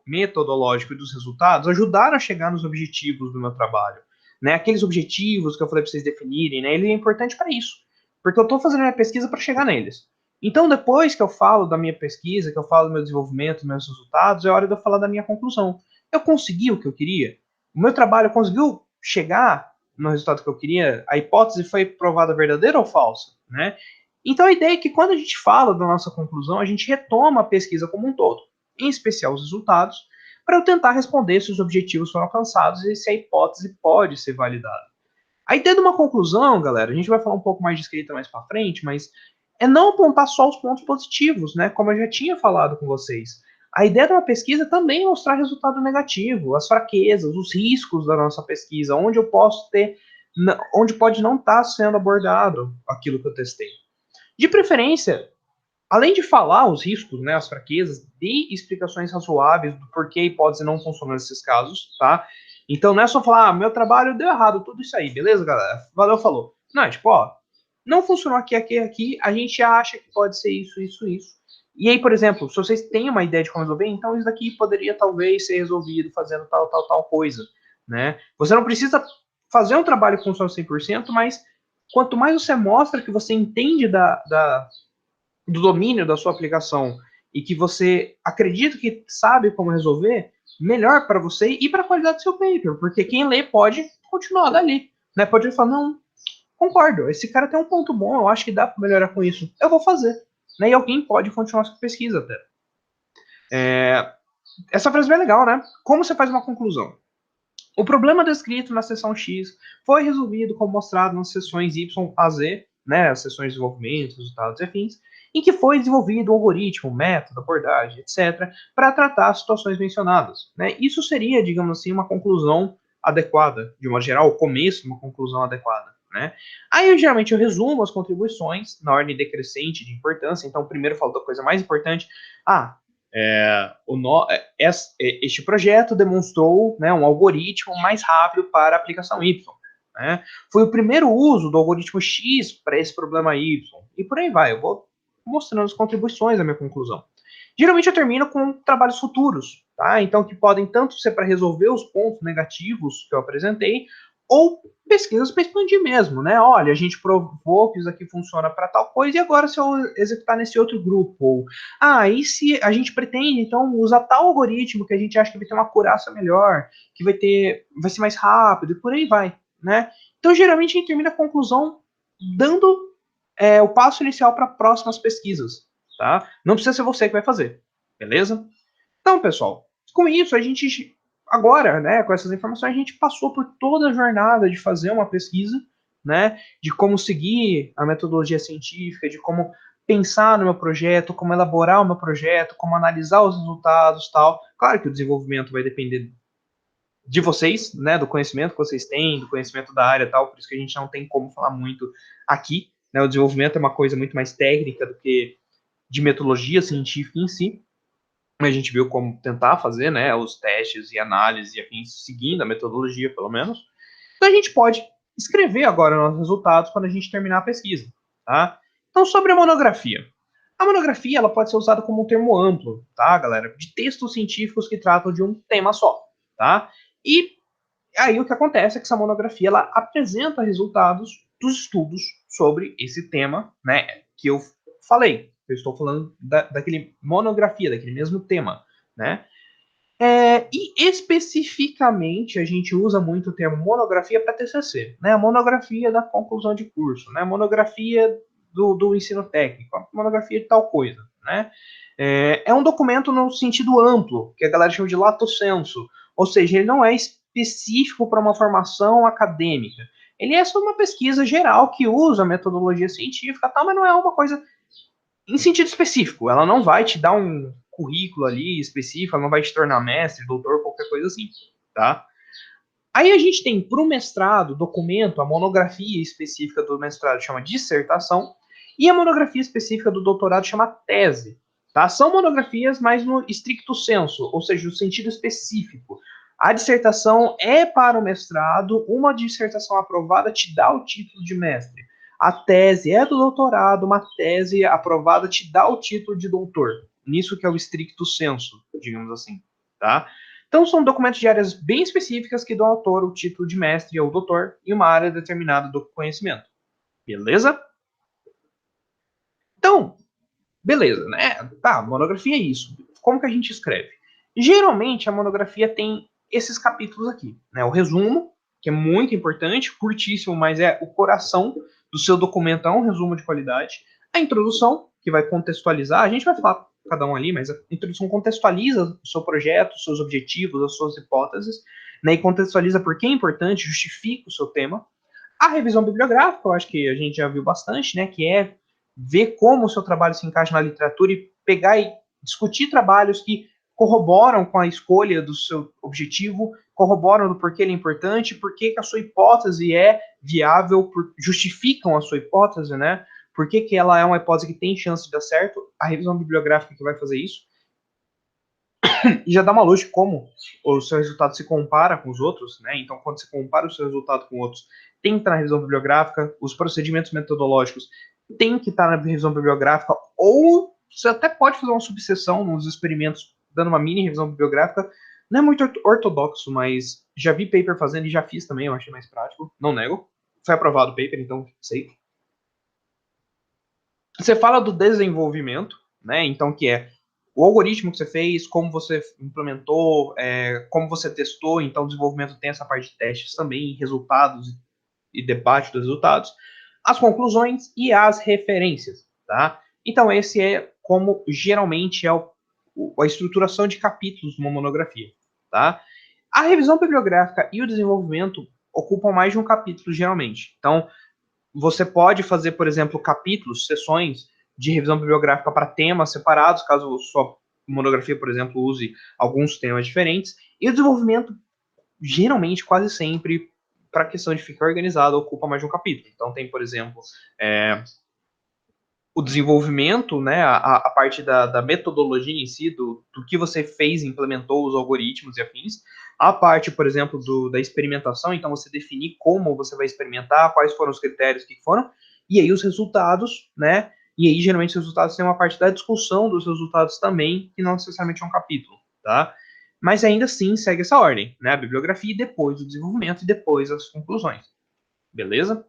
metodológico e dos resultados ajudaram a chegar nos objetivos do meu trabalho? Né? Aqueles objetivos que eu falei para vocês definirem, né? Ele é importante para isso. Porque eu estou fazendo minha pesquisa para chegar neles. Então, depois que eu falo da minha pesquisa, que eu falo do meu desenvolvimento, dos meus resultados, é hora de eu falar da minha conclusão. Eu consegui o que eu queria? O meu trabalho conseguiu chegar no resultado que eu queria? A hipótese foi provada verdadeira ou falsa? Né? Então a ideia é que quando a gente fala da nossa conclusão, a gente retoma a pesquisa como um todo, em especial os resultados, para eu tentar responder se os objetivos foram alcançados e se a hipótese pode ser validada. A ideia de uma conclusão, galera, a gente vai falar um pouco mais de escrita mais para frente, mas é não apontar só os pontos positivos, né? Como eu já tinha falado com vocês. A ideia de uma pesquisa também é mostrar resultado negativo, as fraquezas, os riscos da nossa pesquisa, onde eu posso ter, onde pode não estar sendo abordado aquilo que eu testei. De preferência, além de falar os riscos, né, as fraquezas, dê explicações razoáveis do porquê a hipótese não funciona nesses casos, tá? Então não é só falar, meu trabalho deu errado, tudo isso aí, beleza, galera? Valeu, falou. Não, é tipo, ó, não funcionou aqui, aqui, aqui, a gente acha que pode ser isso, isso, isso. E aí, por exemplo, se vocês têm uma ideia de como resolver, então isso daqui poderia talvez ser resolvido fazendo tal, tal, tal coisa, né? Você não precisa fazer um trabalho que funcione 100%, mas quanto mais você mostra que você entende do domínio da sua aplicação e que você acredita que sabe como resolver, melhor para você e para a qualidade do seu paper, porque quem lê pode continuar dali, né? Pode falar, não, concordo, esse cara tem um ponto bom, eu acho que dá para melhorar com isso, eu vou fazer, né? E alguém pode continuar sua pesquisa até. Essa frase é bem legal, né? Como você faz uma conclusão? O problema descrito na seção X foi resolvido como mostrado nas seções Y a Z, né, as sessões de desenvolvimento, resultados e afins, em que foi desenvolvido um algoritmo, método, abordagem, etc., para tratar as situações mencionadas. Né? Isso seria, digamos assim, uma conclusão adequada, de uma geral, o começo de uma conclusão adequada. Né? Aí, geralmente, eu resumo as contribuições na ordem decrescente de importância. Então, primeiro eu falo da coisa mais importante. Este projeto demonstrou, né, um algoritmo mais rápido para a aplicação Y. Né? Foi o primeiro uso do algoritmo X para esse problema Y. E por aí vai. Eu vou mostrando as contribuições da minha conclusão. Geralmente eu termino com trabalhos futuros, tá? Então, que podem tanto ser para resolver os pontos negativos que eu apresentei, ou pesquisas para expandir mesmo, né? Olha, a gente provou que isso aqui funciona para tal coisa, e agora se eu executar nesse outro grupo? Ou, e se a gente pretende, então, usar tal algoritmo que a gente acha que vai ter uma acurácia melhor, que vai ser mais rápido, e por aí vai, né? Então, geralmente, a gente termina a conclusão dando o passo inicial para próximas pesquisas, tá? Não precisa ser você que vai fazer, beleza? Então, pessoal, com isso, a gente agora, né, com essas informações, a gente passou por toda a jornada de fazer uma pesquisa, né, de como seguir a metodologia científica, de como pensar no meu projeto, como elaborar o meu projeto, como analisar os resultados, tal. Claro que o desenvolvimento vai depender de vocês, né, do conhecimento que vocês têm, do conhecimento da área, tal. Por isso que a gente não tem como falar muito aqui, né? O desenvolvimento é uma coisa muito mais técnica do que de metodologia científica em si. A gente viu como tentar fazer, né, os testes e análise e afins, seguindo a metodologia, pelo menos. Então a gente pode escrever agora os resultados quando a gente terminar a pesquisa, tá? Então, sobre a monografia. A monografia, ela pode ser usada como um termo amplo, tá, galera? De textos científicos que tratam de um tema só, tá? E aí o que acontece é que essa monografia, ela apresenta resultados dos estudos sobre esse tema, né, que eu falei. Eu estou falando daquele monografia, daquele mesmo tema, né? E especificamente a gente usa muito o termo monografia para TCC, né? A monografia da conclusão de curso, né? A monografia do ensino técnico, a monografia de tal coisa, né? É um documento no sentido amplo, que a galera chama de lato sensu, ou seja, ele não é específico para uma formação acadêmica. Ele é só uma pesquisa geral que usa a metodologia científica, tal, mas não é uma coisa em sentido específico. Ela não vai te dar um currículo ali específico, ela não vai te tornar mestre, doutor, qualquer coisa assim, tá? Aí a gente tem para o mestrado, documento, a monografia específica do mestrado chama dissertação, e a monografia específica do doutorado chama tese, tá? São monografias mais no stricto sensu, ou seja, no sentido específico. A dissertação é para o mestrado, uma dissertação aprovada te dá o título de mestre. A tese é do doutorado, uma tese aprovada te dá o título de doutor. Nisso que é o stricto sensu, digamos assim, tá? Então são documentos de áreas bem específicas que dão ao autor o título de mestre ou doutor em uma área determinada do conhecimento. Beleza? Então, beleza, né? Tá, monografia é isso. Como que a gente escreve? Geralmente a monografia tem esses capítulos aqui, né? O resumo, que é muito importante, curtíssimo, mas é o coração do seu documento, é um resumo de qualidade. A introdução, que vai contextualizar, a gente vai falar cada um ali, mas a introdução contextualiza o seu projeto, os seus objetivos, as suas hipóteses, né? E contextualiza por que é importante, justifica o seu tema. A revisão bibliográfica, eu acho que a gente já viu bastante, né? Que é ver como o seu trabalho se encaixa na literatura e pegar e discutir trabalhos que corroboram com a escolha do seu objetivo, corroboram do porquê ele é importante, por que a sua hipótese é viável, justificam a sua hipótese, né? Por que ela é uma hipótese que tem chance de dar certo. A revisão bibliográfica que vai fazer isso. E já dá uma luz de como o seu resultado se compara com os outros, né? Então, quando você compara o seu resultado com outros, tem que estar na revisão bibliográfica, os procedimentos metodológicos tem que estar na revisão bibliográfica, ou você até pode fazer uma subseção nos experimentos, dando uma mini revisão bibliográfica. Não é muito ortodoxo, mas já vi paper fazendo e já fiz também, eu achei mais prático, não nego. Foi aprovado o paper, então sei. Você fala do desenvolvimento, né? Então, que é o algoritmo que você fez, como você implementou, como você testou. Então, o desenvolvimento tem essa parte de testes também, resultados e debate dos resultados, as conclusões e as referências, tá? Então, esse é como geralmente é a estruturação de capítulos de uma monografia, tá? A revisão bibliográfica e o desenvolvimento ocupam mais de um capítulo, geralmente. Então, Você pode fazer, por exemplo, capítulos, sessões de revisão bibliográfica para temas separados, caso sua monografia, por exemplo, use alguns temas diferentes. E o desenvolvimento, geralmente, quase sempre, para a questão de ficar organizado, ocupa mais de um capítulo. Então, tem, por exemplo, o desenvolvimento, né, a parte da metodologia em si, do que você fez, implementou os algoritmos e afins, a parte, por exemplo, da experimentação, então você definir como você vai experimentar, quais foram os critérios que foram, e aí os resultados, né, e aí geralmente os resultados têm uma parte da discussão dos resultados também, que não necessariamente é um capítulo, tá? Mas ainda assim segue essa ordem, né, a bibliografia, e depois o desenvolvimento, e depois as conclusões, beleza?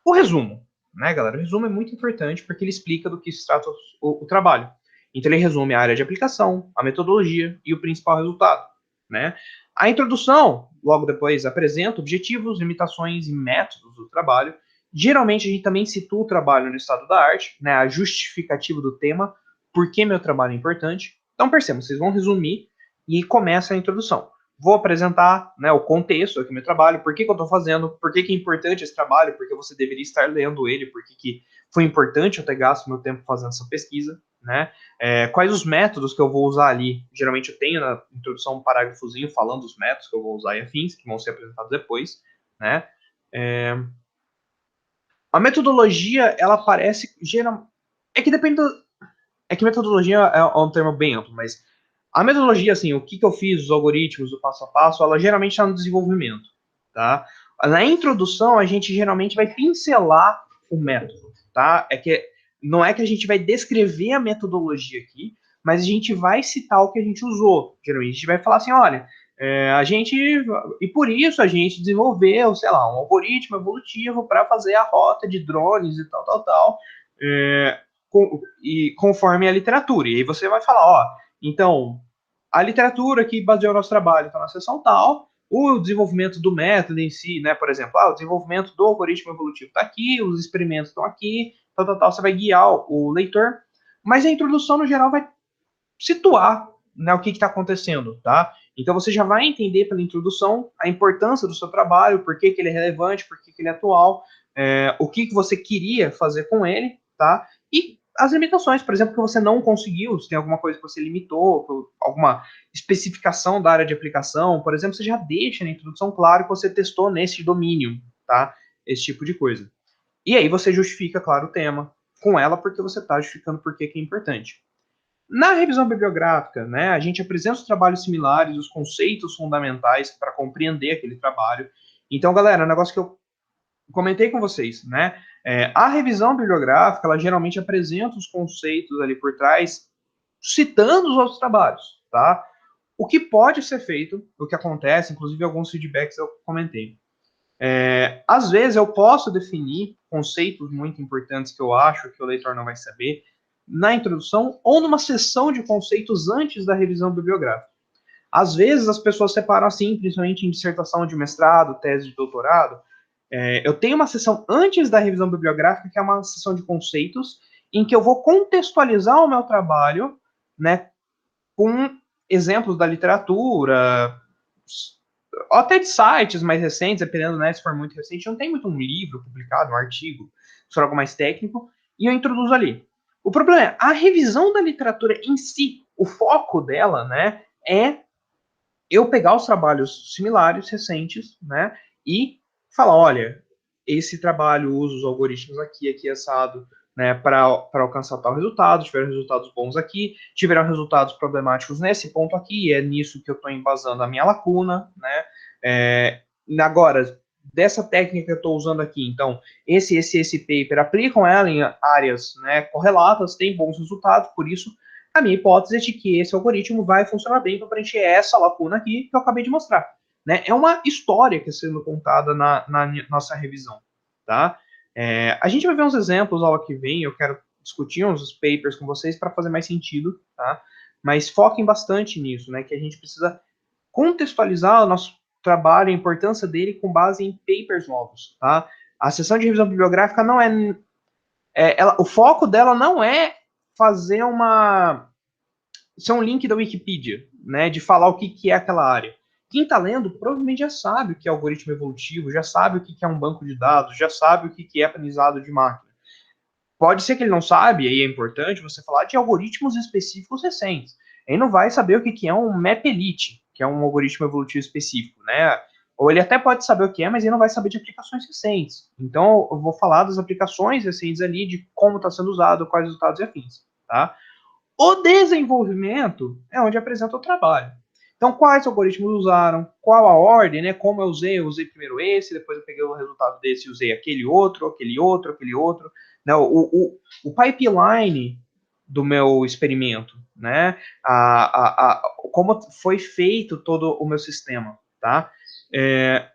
O resumo, né, galera? O resumo é muito importante porque ele explica do que se trata o trabalho. Então, ele resume a área de aplicação, a metodologia e o principal resultado, né? A introdução, logo depois, apresenta objetivos, limitações e métodos do trabalho. Geralmente, a gente também situa o trabalho no estado da arte, né? A justificativa do tema, por que meu trabalho é importante. Então, percebam, vocês vão resumir e começa a introdução. Vou apresentar, né, o contexto aqui do meu trabalho, por que eu estou fazendo, por que é importante esse trabalho, porque você deveria estar lendo ele, por que foi importante eu ter gasto meu tempo fazendo essa pesquisa, né? Quais os métodos que eu vou usar ali. Geralmente eu tenho na introdução um parágrafozinho falando dos métodos que eu vou usar e afins, que vão ser apresentados depois, né? A metodologia, ela aparece geral. É que depende do... É que metodologia é um termo bem amplo, mas a metodologia, assim, o que eu fiz, os algoritmos, o passo a passo, ela geralmente está no desenvolvimento, tá? Na introdução, a gente geralmente vai pincelar o método, tá? Não é que a gente vai descrever a metodologia aqui, mas a gente vai citar o que a gente usou. Geralmente a gente vai falar assim, olha, e por isso a gente desenvolveu, sei lá, um algoritmo evolutivo para fazer a rota de drones e tal, tal, tal. E conforme a literatura. E aí você vai falar, ó, então, a literatura que baseou o nosso trabalho está na seção tal, o desenvolvimento do método em si, né, por exemplo, o desenvolvimento do algoritmo evolutivo está aqui, os experimentos estão aqui, tal, tal, tal, você vai guiar o leitor, mas a introdução, no geral, vai situar, né, o que está acontecendo, tá? Então você já vai entender pela introdução a importância do seu trabalho, por que ele é relevante, por que ele é atual, o que você queria fazer com ele, tá? E as limitações, por exemplo, que você não conseguiu, se tem alguma coisa que você limitou, alguma especificação da área de aplicação, por exemplo, você já deixa na introdução claro que você testou nesse domínio, tá? Esse tipo de coisa. E aí você justifica, claro, o tema com ela, porque você está justificando por que é importante. Na revisão bibliográfica, né, a gente apresenta os trabalhos similares, os conceitos fundamentais para compreender aquele trabalho. Então, galera, um negócio que eu comentei com vocês, né? A revisão bibliográfica, ela geralmente apresenta os conceitos ali por trás, citando os outros trabalhos, tá? O que pode ser feito, o que acontece, inclusive alguns feedbacks eu comentei. Às vezes eu posso definir conceitos muito importantes que eu acho que o leitor não vai saber na introdução ou numa sessão de conceitos antes da revisão bibliográfica. Às vezes as pessoas separam assim, principalmente em dissertação de mestrado, tese de doutorado. Eu tenho uma sessão antes da revisão bibliográfica, que é uma sessão de conceitos, em que eu vou contextualizar o meu trabalho, né, com exemplos da literatura, até de sites mais recentes, dependendo, né, se for muito recente, não tem muito um livro publicado, um artigo sobre algo mais técnico, e eu introduzo ali. O problema é, a revisão da literatura em si, o foco dela, né, é eu pegar os trabalhos similares, recentes, né, e falar, olha, esse trabalho usa os algoritmos aqui, aqui assado, né, para alcançar tal resultado, tiveram resultados bons aqui, tiveram resultados problemáticos nesse ponto aqui, e é nisso que eu estou embasando a minha lacuna, né, agora, dessa técnica que eu estou usando aqui, então, esse paper, aplicam ela em áreas, né, correlatas, tem bons resultados, por isso, a minha hipótese é de que esse algoritmo vai funcionar bem para preencher essa lacuna aqui que eu acabei de mostrar. Né? É uma história que está sendo contada na nossa revisão. Tá? A gente vai ver uns exemplos na aula que vem, eu quero discutir uns papers com vocês para fazer mais sentido, tá? Mas foquem bastante nisso, né? Que a gente precisa contextualizar o nosso trabalho, a importância dele com base em papers novos, tá? A sessão de revisão bibliográfica não o foco dela não é fazer ser um link da Wikipedia, né, de falar o que é aquela área. quem está lendo provavelmente já sabe o que é algoritmo evolutivo, já sabe o que é um banco de dados, já sabe o que é aprendizado de máquina. Pode ser que ele não sabe, e aí é importante você falar de algoritmos específicos recentes. Ele não vai saber o que é um MapElite, que é um algoritmo evolutivo específico, né? Ou ele até pode saber o que é, mas ele não vai saber de aplicações recentes. Então, eu vou falar das aplicações recentes ali, de como está sendo usado, quais resultados e afins, tá? O desenvolvimento é onde apresenta o trabalho. Então, quais algoritmos usaram, qual a ordem, né? Como eu usei primeiro esse, depois eu peguei o resultado desse e usei aquele outro, aquele outro, aquele outro. Né? O pipeline do meu experimento, né? Como foi feito todo o meu sistema, tá?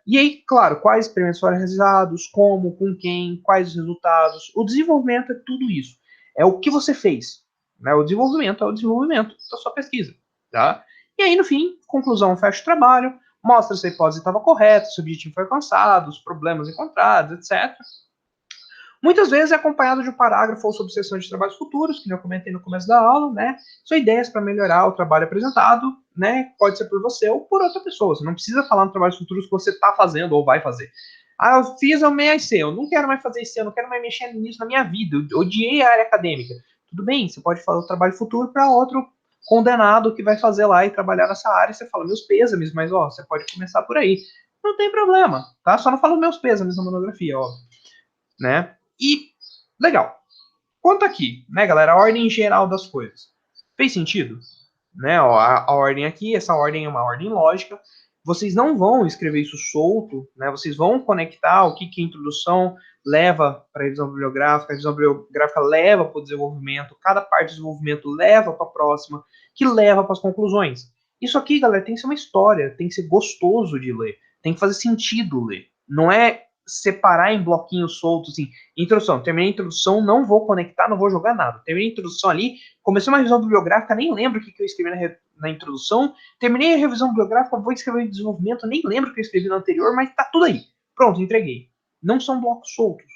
E aí, claro, quais experimentos foram realizados, como, com quem, quais os resultados. O desenvolvimento é tudo isso. É o que você fez, né? O desenvolvimento é o desenvolvimento da sua pesquisa, tá? E aí, no fim, conclusão, fecha o trabalho, mostra se a hipótese estava correta, se o objetivo foi alcançado, os problemas encontrados, etc. Muitas vezes é acompanhado de um parágrafo ou sobre sessões de trabalhos futuros, que eu comentei no começo da aula, né? São ideias para melhorar o trabalho apresentado, né? Pode ser por você ou por outra pessoa. Você não precisa falar no trabalhos futuros que você está fazendo ou vai fazer. Ah, eu fiz o MEIC, eu não quero mais fazer isso, eu não quero mais mexer nisso na minha vida, eu odiei a área acadêmica. Tudo bem, você pode fazer o trabalho futuro para outro condenado que vai fazer lá e trabalhar nessa área, e você fala, meus pêsames, mas ó, você pode começar por aí. Não tem problema, tá? Só não fala meus pêsames na monografia, ó, né? E, legal. Quanto aqui, né, galera, a ordem geral das coisas. Fez sentido? Né, ó, a ordem aqui, essa ordem é uma ordem lógica. Vocês não vão escrever isso solto, né? Vocês vão conectar o que a introdução leva para a revisão bibliográfica, a revisão bibliográfica leva para o desenvolvimento, cada parte do desenvolvimento leva para a próxima, que leva para as conclusões. Isso aqui, galera, tem que ser uma história, tem que ser gostoso de ler, tem que fazer sentido ler. Não é separar em bloquinhos soltos, assim, introdução, terminei a introdução, não vou conectar, não vou jogar nada. Terminei a introdução ali, comecei uma revisão bibliográfica, nem lembro o que eu escrevi na introdução, terminei a revisão bibliográfica, vou escrever em desenvolvimento, nem lembro o que eu escrevi no anterior, mas tá tudo aí. Pronto, entreguei. Não são blocos soltos.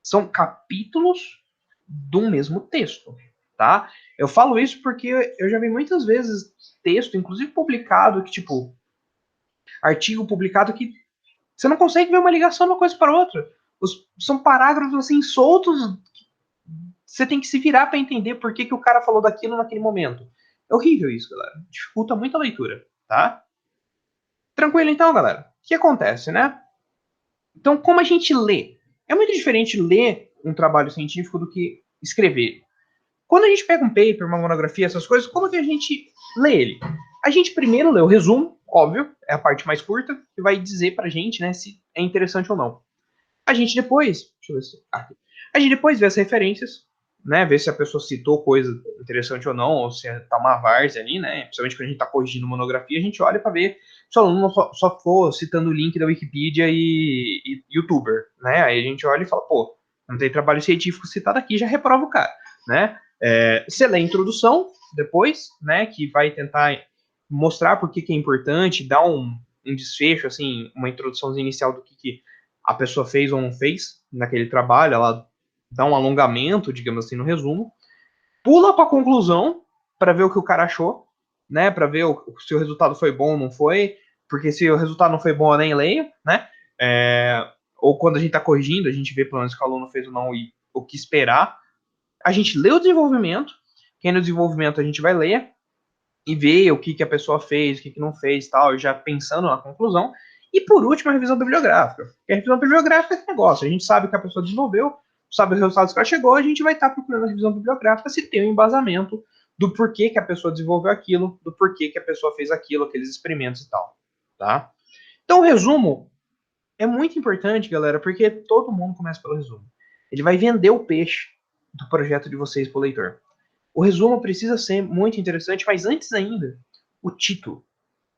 São capítulos do mesmo texto, tá? Eu falo isso porque eu já vi muitas vezes texto, inclusive publicado, que tipo, artigo publicado que você não consegue ver uma ligação de uma coisa para outra. São parágrafos assim soltos. Você tem que se virar para entender por que o cara falou daquilo naquele momento. É horrível isso, galera. Dificulta muito a leitura, tá? Tranquilo então, galera. O que acontece, né? Então, como a gente lê? É muito diferente ler um trabalho científico do que escrever. Quando a gente pega um paper, uma monografia, essas coisas, como que a gente lê ele? A gente primeiro lê o resumo, óbvio, é a parte mais curta, que vai dizer pra gente, né, se é interessante ou não. A gente depois, deixa eu ver se aqui. A gente depois vê as referências, né, vê se a pessoa citou coisa interessante ou não, ou se tá uma várzea ali, né, principalmente quando a gente tá corrigindo monografia, a gente olha para ver se o aluno só for citando o link da Wikipedia e YouTuber, né, aí a gente olha e fala, pô, não tem trabalho científico citado aqui, já reprova o cara, né. Você lê a introdução depois, né, que vai tentar mostrar por que é importante, dar um desfecho, assim, uma introdução inicial do que a pessoa fez ou não fez naquele trabalho, ela dá um alongamento, digamos assim, no resumo, pula para a conclusão para ver o que o cara achou, né, para ver se o resultado foi bom ou não foi, porque se o resultado não foi bom eu nem leio, né, ou quando a gente está corrigindo, a gente vê pelo menos se o aluno fez ou não e o que esperar. A gente lê o desenvolvimento, que aí no desenvolvimento a gente vai ler e ver o que a pessoa fez, o que não fez, tal, já pensando na conclusão. E por último, a revisão bibliográfica. Porque a revisão bibliográfica é esse negócio. A gente sabe o que a pessoa desenvolveu, sabe os resultados que ela chegou, a gente vai estar procurando a revisão bibliográfica se tem um embasamento do porquê que a pessoa desenvolveu aquilo, do porquê que a pessoa fez aquilo, aqueles experimentos e tal. Tá? Então, o resumo é muito importante, galera, porque todo mundo começa pelo resumo. Ele vai vender o peixe do projeto de vocês para o leitor. O resumo precisa ser muito interessante, mas antes ainda, o título.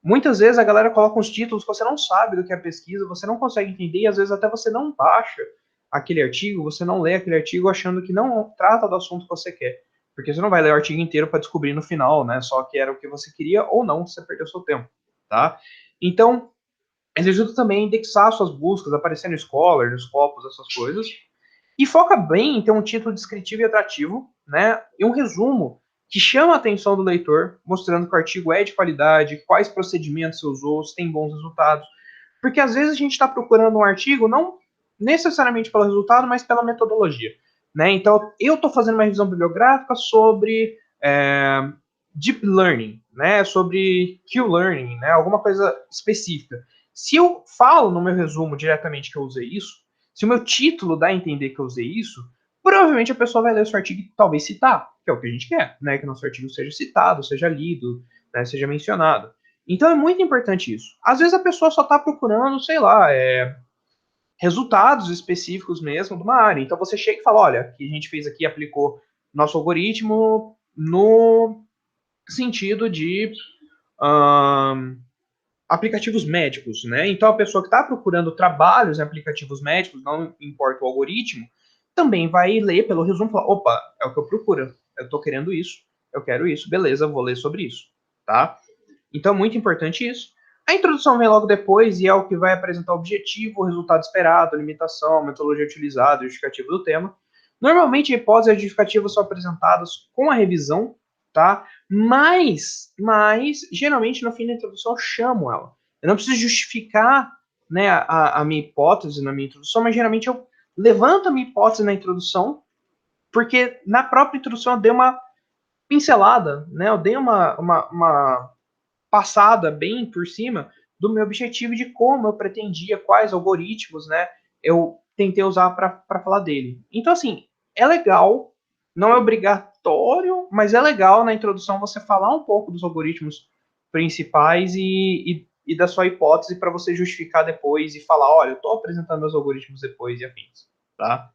Muitas vezes a galera coloca uns títulos que você não sabe do que é pesquisa, você não consegue entender, e às vezes até você não baixa aquele artigo, você não lê aquele artigo achando que não trata do assunto que você quer. Porque você não vai ler o artigo inteiro para descobrir no final, né? Só que era o que você queria ou não, você perdeu seu tempo, tá? Então, ele ajuda também a indexar suas buscas, aparecer no Scholar, nos Scopus, essas coisas. E foca bem em ter um título descritivo e atrativo, né? E um resumo que chama a atenção do leitor, mostrando que o artigo é de qualidade, quais procedimentos você usou, se tem bons resultados. Porque às vezes a gente está procurando um artigo não necessariamente pelo resultado, mas pela metodologia. Né? Então, eu estou fazendo uma revisão bibliográfica sobre Deep Learning, né? Sobre Q-Learning, né? Alguma coisa específica. Se eu falo no meu resumo diretamente que eu usei isso, se o meu título dá a entender que eu usei isso, provavelmente a pessoa vai ler o seu artigo e talvez citar, que é o que a gente quer, né? Que o nosso artigo seja citado, seja lido, né? Seja mencionado. Então é muito importante isso. Às vezes a pessoa só está procurando, sei lá, resultados específicos mesmo de uma área. Então você chega e fala, olha, o que a gente fez aqui, aplicou nosso algoritmo no sentido de aplicativos médicos, né? Então a pessoa que está procurando trabalhos em aplicativos médicos, não importa o algoritmo, também vai ler pelo resumo e falar, opa, é o que eu procuro, eu estou querendo isso, eu quero isso, beleza, vou ler sobre isso, tá? Então, muito importante isso. A introdução vem logo depois e é o que vai apresentar o objetivo, o resultado esperado, a limitação, a metodologia utilizada, o justificativo do tema. Normalmente, a hipótese e a justificativa são apresentadas com a revisão, tá? Mas, geralmente, no fim da introdução, eu chamo ela. Eu não preciso justificar, né, a minha hipótese na minha introdução, mas geralmente eu levanto a minha hipótese na introdução, porque na própria introdução eu dei uma pincelada, né? Eu dei uma passada bem por cima do meu objetivo de como eu pretendia, quais algoritmos, né, eu tentei usar para falar dele. Então, assim, é legal, não é obrigatório, mas é legal na introdução você falar um pouco dos algoritmos principais e da sua hipótese para você justificar depois e falar, olha, eu estou apresentando meus algoritmos depois e afins, tá?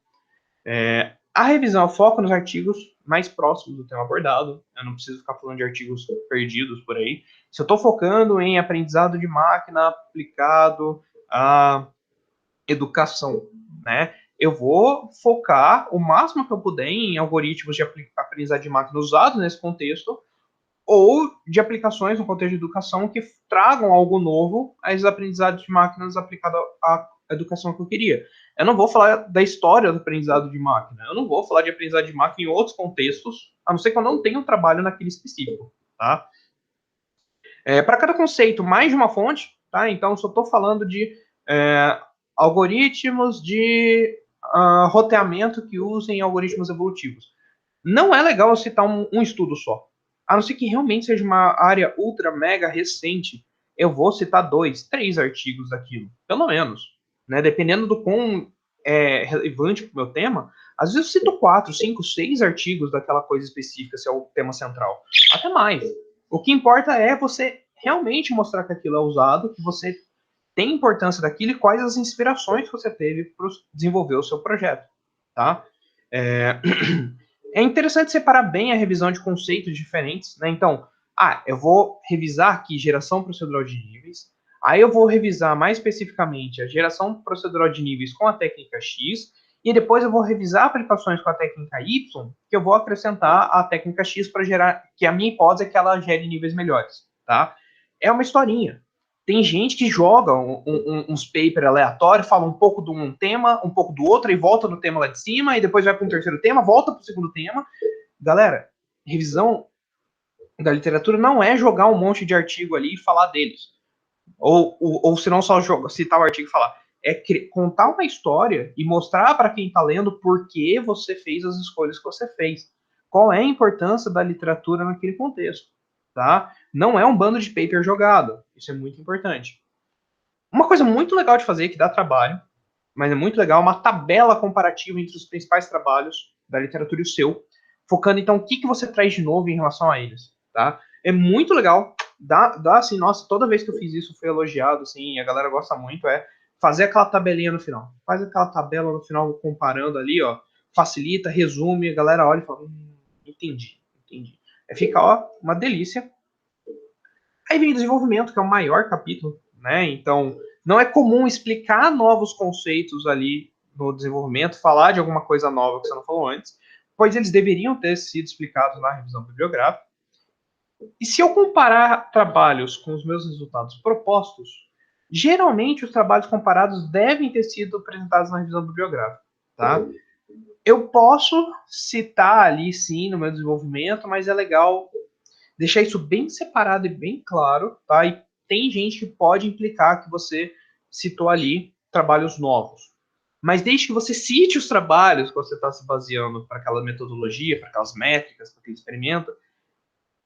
A revisão é foca nos artigos mais próximos do tema abordado. Eu não preciso ficar falando de artigos perdidos por aí. Se eu estou focando em aprendizado de máquina aplicado à educação, né? Eu vou focar o máximo que eu puder em algoritmos de aprendizado de máquina usados nesse contexto ou de aplicações no contexto de educação que tragam algo novo às aprendizados de máquinas aplicado à educação que eu queria. Eu não vou falar da história do aprendizado de máquina, eu não vou falar de aprendizado de máquina em outros contextos, a não ser que eu não tenha um trabalho naquele específico, tá? Para cada conceito, mais de uma fonte, tá? Então, se eu estou falando de algoritmos de roteamento que usem algoritmos evolutivos, não é legal eu citar um estudo só. A não ser que realmente seja uma área ultra mega recente, eu vou citar 2, 3 artigos daquilo, pelo menos. Né? Dependendo do quão relevante para o meu tema, às vezes eu cito 4, 5, 6 artigos daquela coisa específica, se é o tema central. Até mais. O que importa é você realmente mostrar que aquilo é usado, que você tem importância daquilo e quais as inspirações que você teve para desenvolver o seu projeto. Tá? É interessante separar bem a revisão de conceitos diferentes, né? Então, eu vou revisar aqui geração procedural de níveis, aí eu vou revisar mais especificamente a geração procedural de níveis com a técnica X, e depois eu vou revisar aplicações com a técnica Y, que eu vou acrescentar a técnica X para gerar, que a minha hipótese é que ela gere níveis melhores, tá? É uma historinha. Tem gente que joga uns papers aleatórios, fala um pouco de um tema, um pouco do outro, e volta no tema lá de cima, e depois vai para um terceiro tema, volta para o segundo tema. Galera, revisão da literatura não é jogar um monte de artigo ali e falar deles. Ou se não só citar o artigo e falar. É contar uma história e mostrar para quem está lendo por que você fez as escolhas que você fez. Qual é a importância da literatura naquele contexto. Tá? Não é um bando de paper jogado. Isso é muito importante. Uma coisa muito legal de fazer, que dá trabalho, mas é muito legal, uma tabela comparativa entre os principais trabalhos da literatura e o seu, focando então o que você traz de novo em relação a eles, tá? É muito legal, dá assim, nossa, toda vez que eu fiz isso foi elogiado, assim, a galera gosta muito, fazer aquela tabelinha no final. Faz aquela tabela no final comparando ali, ó, facilita, resume, a galera olha e fala, entendi. Fica, ó, uma delícia. Aí vem o desenvolvimento, que é o maior capítulo, né? Então, não é comum explicar novos conceitos ali no desenvolvimento, falar de alguma coisa nova que você não falou antes, pois eles deveriam ter sido explicados na revisão bibliográfica. E se eu comparar trabalhos com os meus resultados propostos, geralmente os trabalhos comparados devem ter sido apresentados na revisão bibliográfica, tá? Eu posso citar ali, sim, no meu desenvolvimento, mas é legal deixar isso bem separado e bem claro, tá? E tem gente que pode implicar que você citou ali trabalhos novos. Mas desde que você cite os trabalhos que você está se baseando para aquela metodologia, para aquelas métricas, para aquele experimento,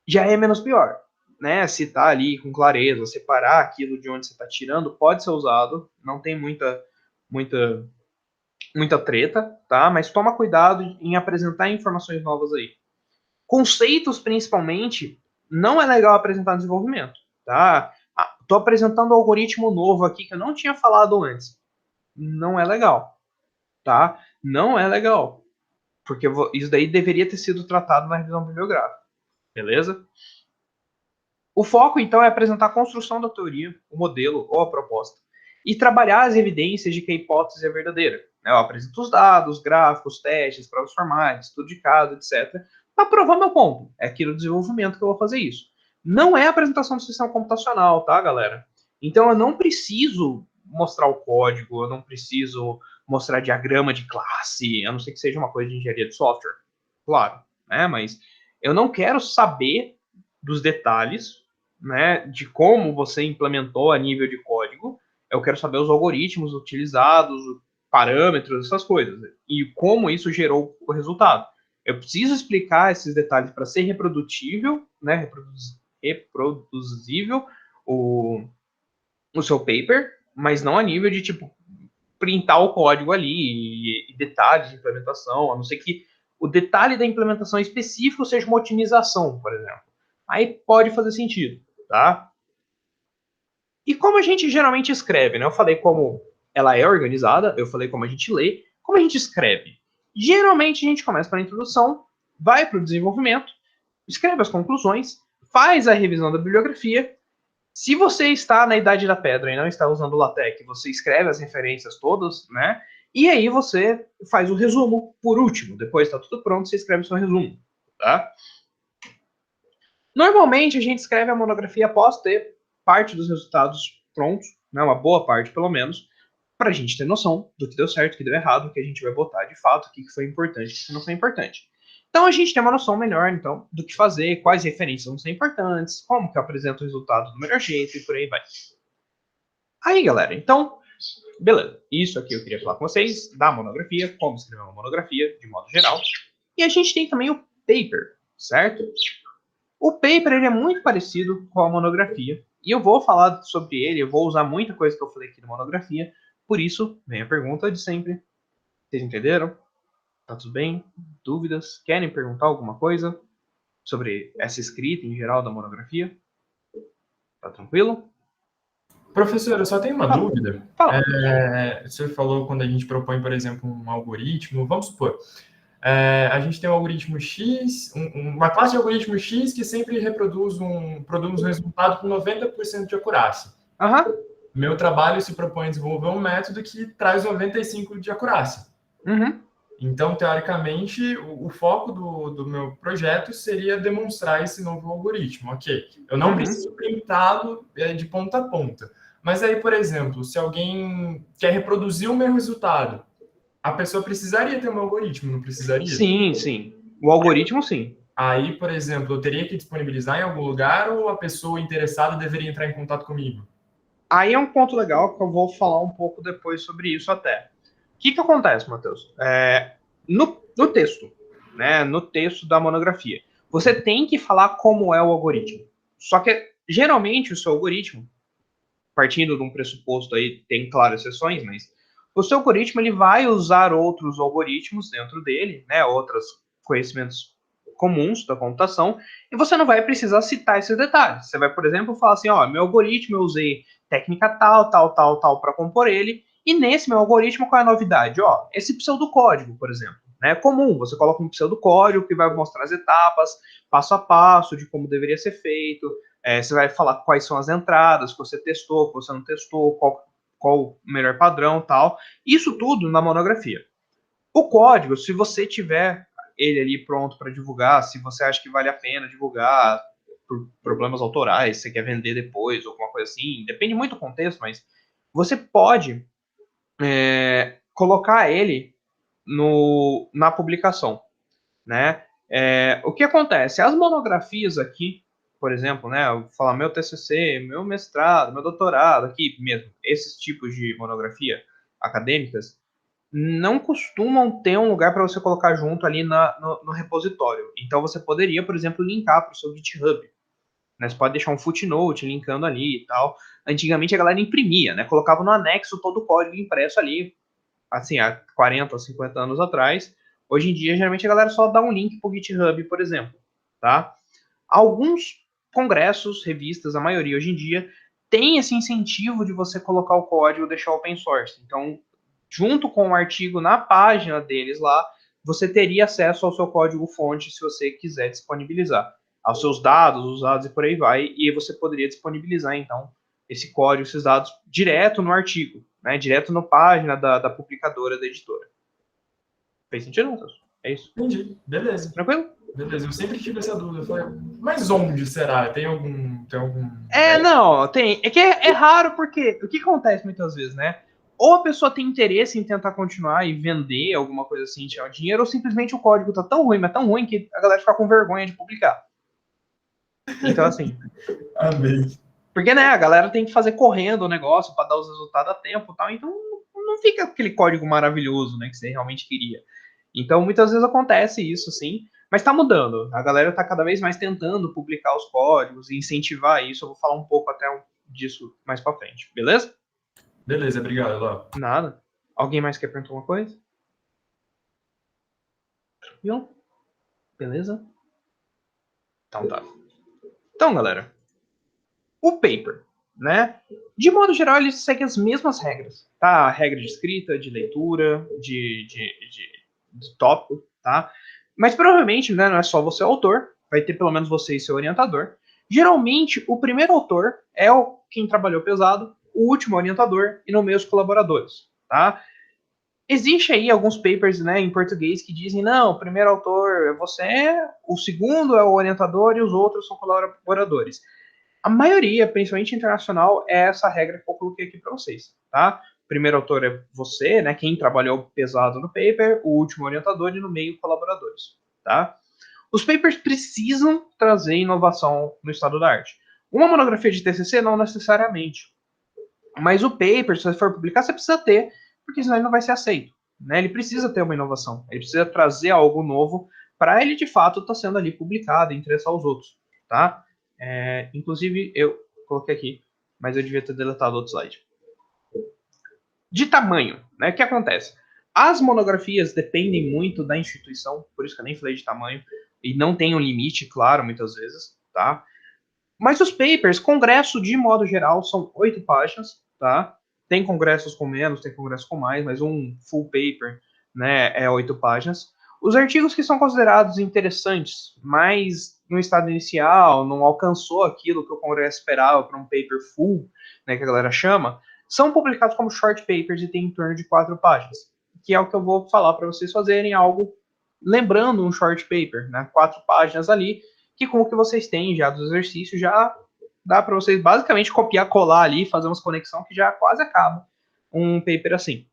já é menos pior. Né? Citar ali com clareza, separar aquilo de onde você está tirando, pode ser usado, não tem muita, muita treta, tá? Mas toma cuidado em apresentar informações novas aí. Conceitos, principalmente, não é legal apresentar no desenvolvimento, tá? Tô apresentando um algoritmo novo aqui que eu não tinha falado antes. Não é legal, tá? Não é legal, porque isso daí deveria ter sido tratado na revisão bibliográfica, beleza? O foco, então, é apresentar a construção da teoria, o modelo ou a proposta, e trabalhar as evidências de que a hipótese é verdadeira. Eu apresento os dados, gráficos, testes, provas formais, estudo de caso, etc., para provar meu ponto. É aqui no desenvolvimento que eu vou fazer isso. Não é apresentação do sistema computacional, tá, galera? Então, eu não preciso mostrar o código, eu não preciso mostrar diagrama de classe, a não ser que seja uma coisa de engenharia de software. Claro, né? Mas eu não quero saber dos detalhes, né, de como você implementou a nível de código. Eu quero saber os algoritmos utilizados, parâmetros, essas coisas, e como isso gerou o resultado. Eu preciso explicar esses detalhes para ser reprodutível, né, reproduzível o seu paper, mas não a nível de, tipo, printar o código ali e detalhes de implementação, a não ser que o detalhe da implementação específico seja uma otimização, por exemplo. Aí pode fazer sentido, tá? E como a gente geralmente escreve, né? Eu falei como ela é organizada, eu falei como a gente lê, como a gente escreve. Geralmente a gente começa pela introdução, vai para o desenvolvimento, escreve as conclusões, faz a revisão da bibliografia. Se você está na Idade da Pedra e não está usando o LaTeX, você escreve as referências todas, né? E aí você faz o resumo por último. Depois está tudo pronto, você escreve o seu resumo, tá? Normalmente a gente escreve a monografia após ter parte dos resultados prontos, né, uma boa parte pelo menos, para a gente ter noção do que deu certo, o que deu errado, o que a gente vai botar de fato, o que foi importante, o que não foi importante. Então a gente tem uma noção melhor então do que fazer, quais referências vão ser importantes, como que eu apresento o resultado do melhor jeito e por aí vai. Aí galera, então, beleza, isso aqui eu queria falar com vocês da monografia, como escrever uma monografia de modo geral, e a gente tem também o paper, certo? O paper ele é muito parecido com a monografia, e eu vou falar sobre ele, eu vou usar muita coisa que eu falei aqui na monografia, por isso, vem a pergunta de sempre. Vocês entenderam? Tá tudo bem? Dúvidas? Querem perguntar alguma coisa sobre essa escrita em geral da monografia? Tá tranquilo? Professor, eu só tenho uma Fala. dúvida. Fala, Matheus. Você falou quando a gente propõe, por exemplo, um algoritmo, vamos supor, a gente tem um algoritmo X, uma classe de algoritmo X que sempre produz um resultado com 90% de acurácia. Aham. Meu trabalho se propõe a desenvolver um método que traz 95% de acurácia. Uhum. Então, teoricamente, o foco do meu projeto seria demonstrar esse novo algoritmo, ok? Eu não Uhum. preciso printá-lo de ponta a ponta. Mas aí, por exemplo, se alguém quer reproduzir o meu resultado, a pessoa precisaria ter um algoritmo, não precisaria? Sim, sim. O algoritmo, sim. Aí, por exemplo, eu teria que disponibilizar em algum lugar ou a pessoa interessada deveria entrar em contato comigo? Aí é um ponto legal que eu vou falar um pouco depois sobre isso até. O que acontece, Matheus? No texto, né, no texto da monografia, você tem que falar como é o algoritmo. Só que, geralmente, o seu algoritmo, partindo de um pressuposto aí, tem, claro, exceções, mas o seu algoritmo ele vai usar outros algoritmos dentro dele, né, outros conhecimentos comuns da computação, e você não vai precisar citar esses detalhes. Você vai, por exemplo, falar assim, ó, meu algoritmo eu usei técnica tal, tal, tal, tal para compor ele, e nesse meu algoritmo qual é a novidade? Ó, esse pseudocódigo, por exemplo, né, é comum, você coloca um pseudocódigo que vai mostrar as etapas, passo a passo, de como deveria ser feito, você vai falar quais são as entradas que você testou, que você não testou, qual o melhor padrão tal. Isso tudo na monografia. O código, se você tiver ele ali pronto para divulgar, se você acha que vale a pena divulgar por problemas autorais, se você quer vender depois, ou alguma coisa assim, depende muito do contexto, mas você pode colocar ele na publicação, né? O que acontece? As monografias aqui, por exemplo, né? Eu vou falar meu TCC, meu mestrado, meu doutorado, aqui mesmo, esses tipos de monografia acadêmicas, não costumam ter um lugar para você colocar junto ali no repositório. Então, você poderia, por exemplo, linkar para o seu GitHub. Né? Você pode deixar um footnote linkando ali e tal. Antigamente, a galera imprimia, né? Colocava no anexo todo o código impresso ali, assim, há 40 ou 50 anos atrás. Hoje em dia, geralmente, a galera só dá um link para o GitHub, por exemplo. Tá? Alguns congressos, revistas, a maioria hoje em dia, tem esse incentivo de você colocar o código e deixar open source. Então, junto com o artigo na página deles lá, você teria acesso ao seu código-fonte se você quiser disponibilizar, aos seus dados, usados e por aí vai, e você poderia disponibilizar, então, esse código, esses dados, direto no artigo, né, direto na página da publicadora, da editora. Fez sentido, Matheus? É isso. Entendi. Beleza. Tranquilo? Beleza. Eu sempre tive essa dúvida. Eu falei, mas onde será? Tem algum... Não, tem. É que é raro porque o que acontece muitas vezes, né? Ou a pessoa tem interesse em tentar continuar e vender alguma coisa assim, tirar dinheiro, ou simplesmente o código tá tão ruim, mas tão ruim que a galera fica com vergonha de publicar. Então, assim. Amei. Porque, né, a galera tem que fazer correndo o negócio para dar os resultados a tempo e tal, então não fica aquele código maravilhoso, né, que você realmente queria. Então, muitas vezes acontece isso, sim, mas tá mudando. A galera tá cada vez mais tentando publicar os códigos e incentivar isso. Eu vou falar um pouco até disso mais para frente, beleza? Beleza, obrigado, Léo. Nada. Alguém mais quer perguntar uma coisa? Viu? Beleza? Então tá. Então, galera, o paper, né? De modo geral, ele segue as mesmas regras, tá? A regra de escrita, de leitura, de tópico, tá? Mas provavelmente, né, não é só você o autor, vai ter pelo menos você e seu orientador. Geralmente, o primeiro autor é quem trabalhou pesado, o último orientador e no meio os colaboradores, tá? Existe aí alguns papers, né, em português que dizem, não, o primeiro autor é você, o segundo é o orientador e os outros são colaboradores. A maioria, principalmente internacional, é essa regra que eu coloquei aqui para vocês, tá? O primeiro autor é você, né, quem trabalhou pesado no paper, o último orientador e no meio colaboradores, tá? Os papers precisam trazer inovação no estado da arte. Uma monografia de TCC não necessariamente, mas o paper, se você for publicar, você precisa ter, porque senão ele não vai ser aceito, né? Ele precisa ter uma inovação, ele precisa trazer algo novo para ele de fato estar sendo ali publicado e interessar os outros, tá? Inclusive, eu coloquei aqui, mas eu devia ter deletado outro slide. De tamanho, né? O que acontece? As monografias dependem muito da instituição, por isso que eu nem falei de tamanho, e não tem um limite, claro, muitas vezes, tá? Mas os papers, congresso de modo geral, são 8 páginas, tá? Tem congressos com menos, tem congressos com mais, mas um full paper, né, é 8 páginas. Os artigos que são considerados interessantes, mas no estado inicial, não alcançou aquilo que o congresso esperava para um paper full, né, que a galera chama, são publicados como short papers e tem em torno de 4 páginas, que é o que eu vou falar para vocês fazerem algo lembrando um short paper, né, 4 páginas ali, que com o que vocês têm já do exercício já dá para vocês basicamente copiar, colar ali, fazer umas conexões que já quase acaba um paper assim.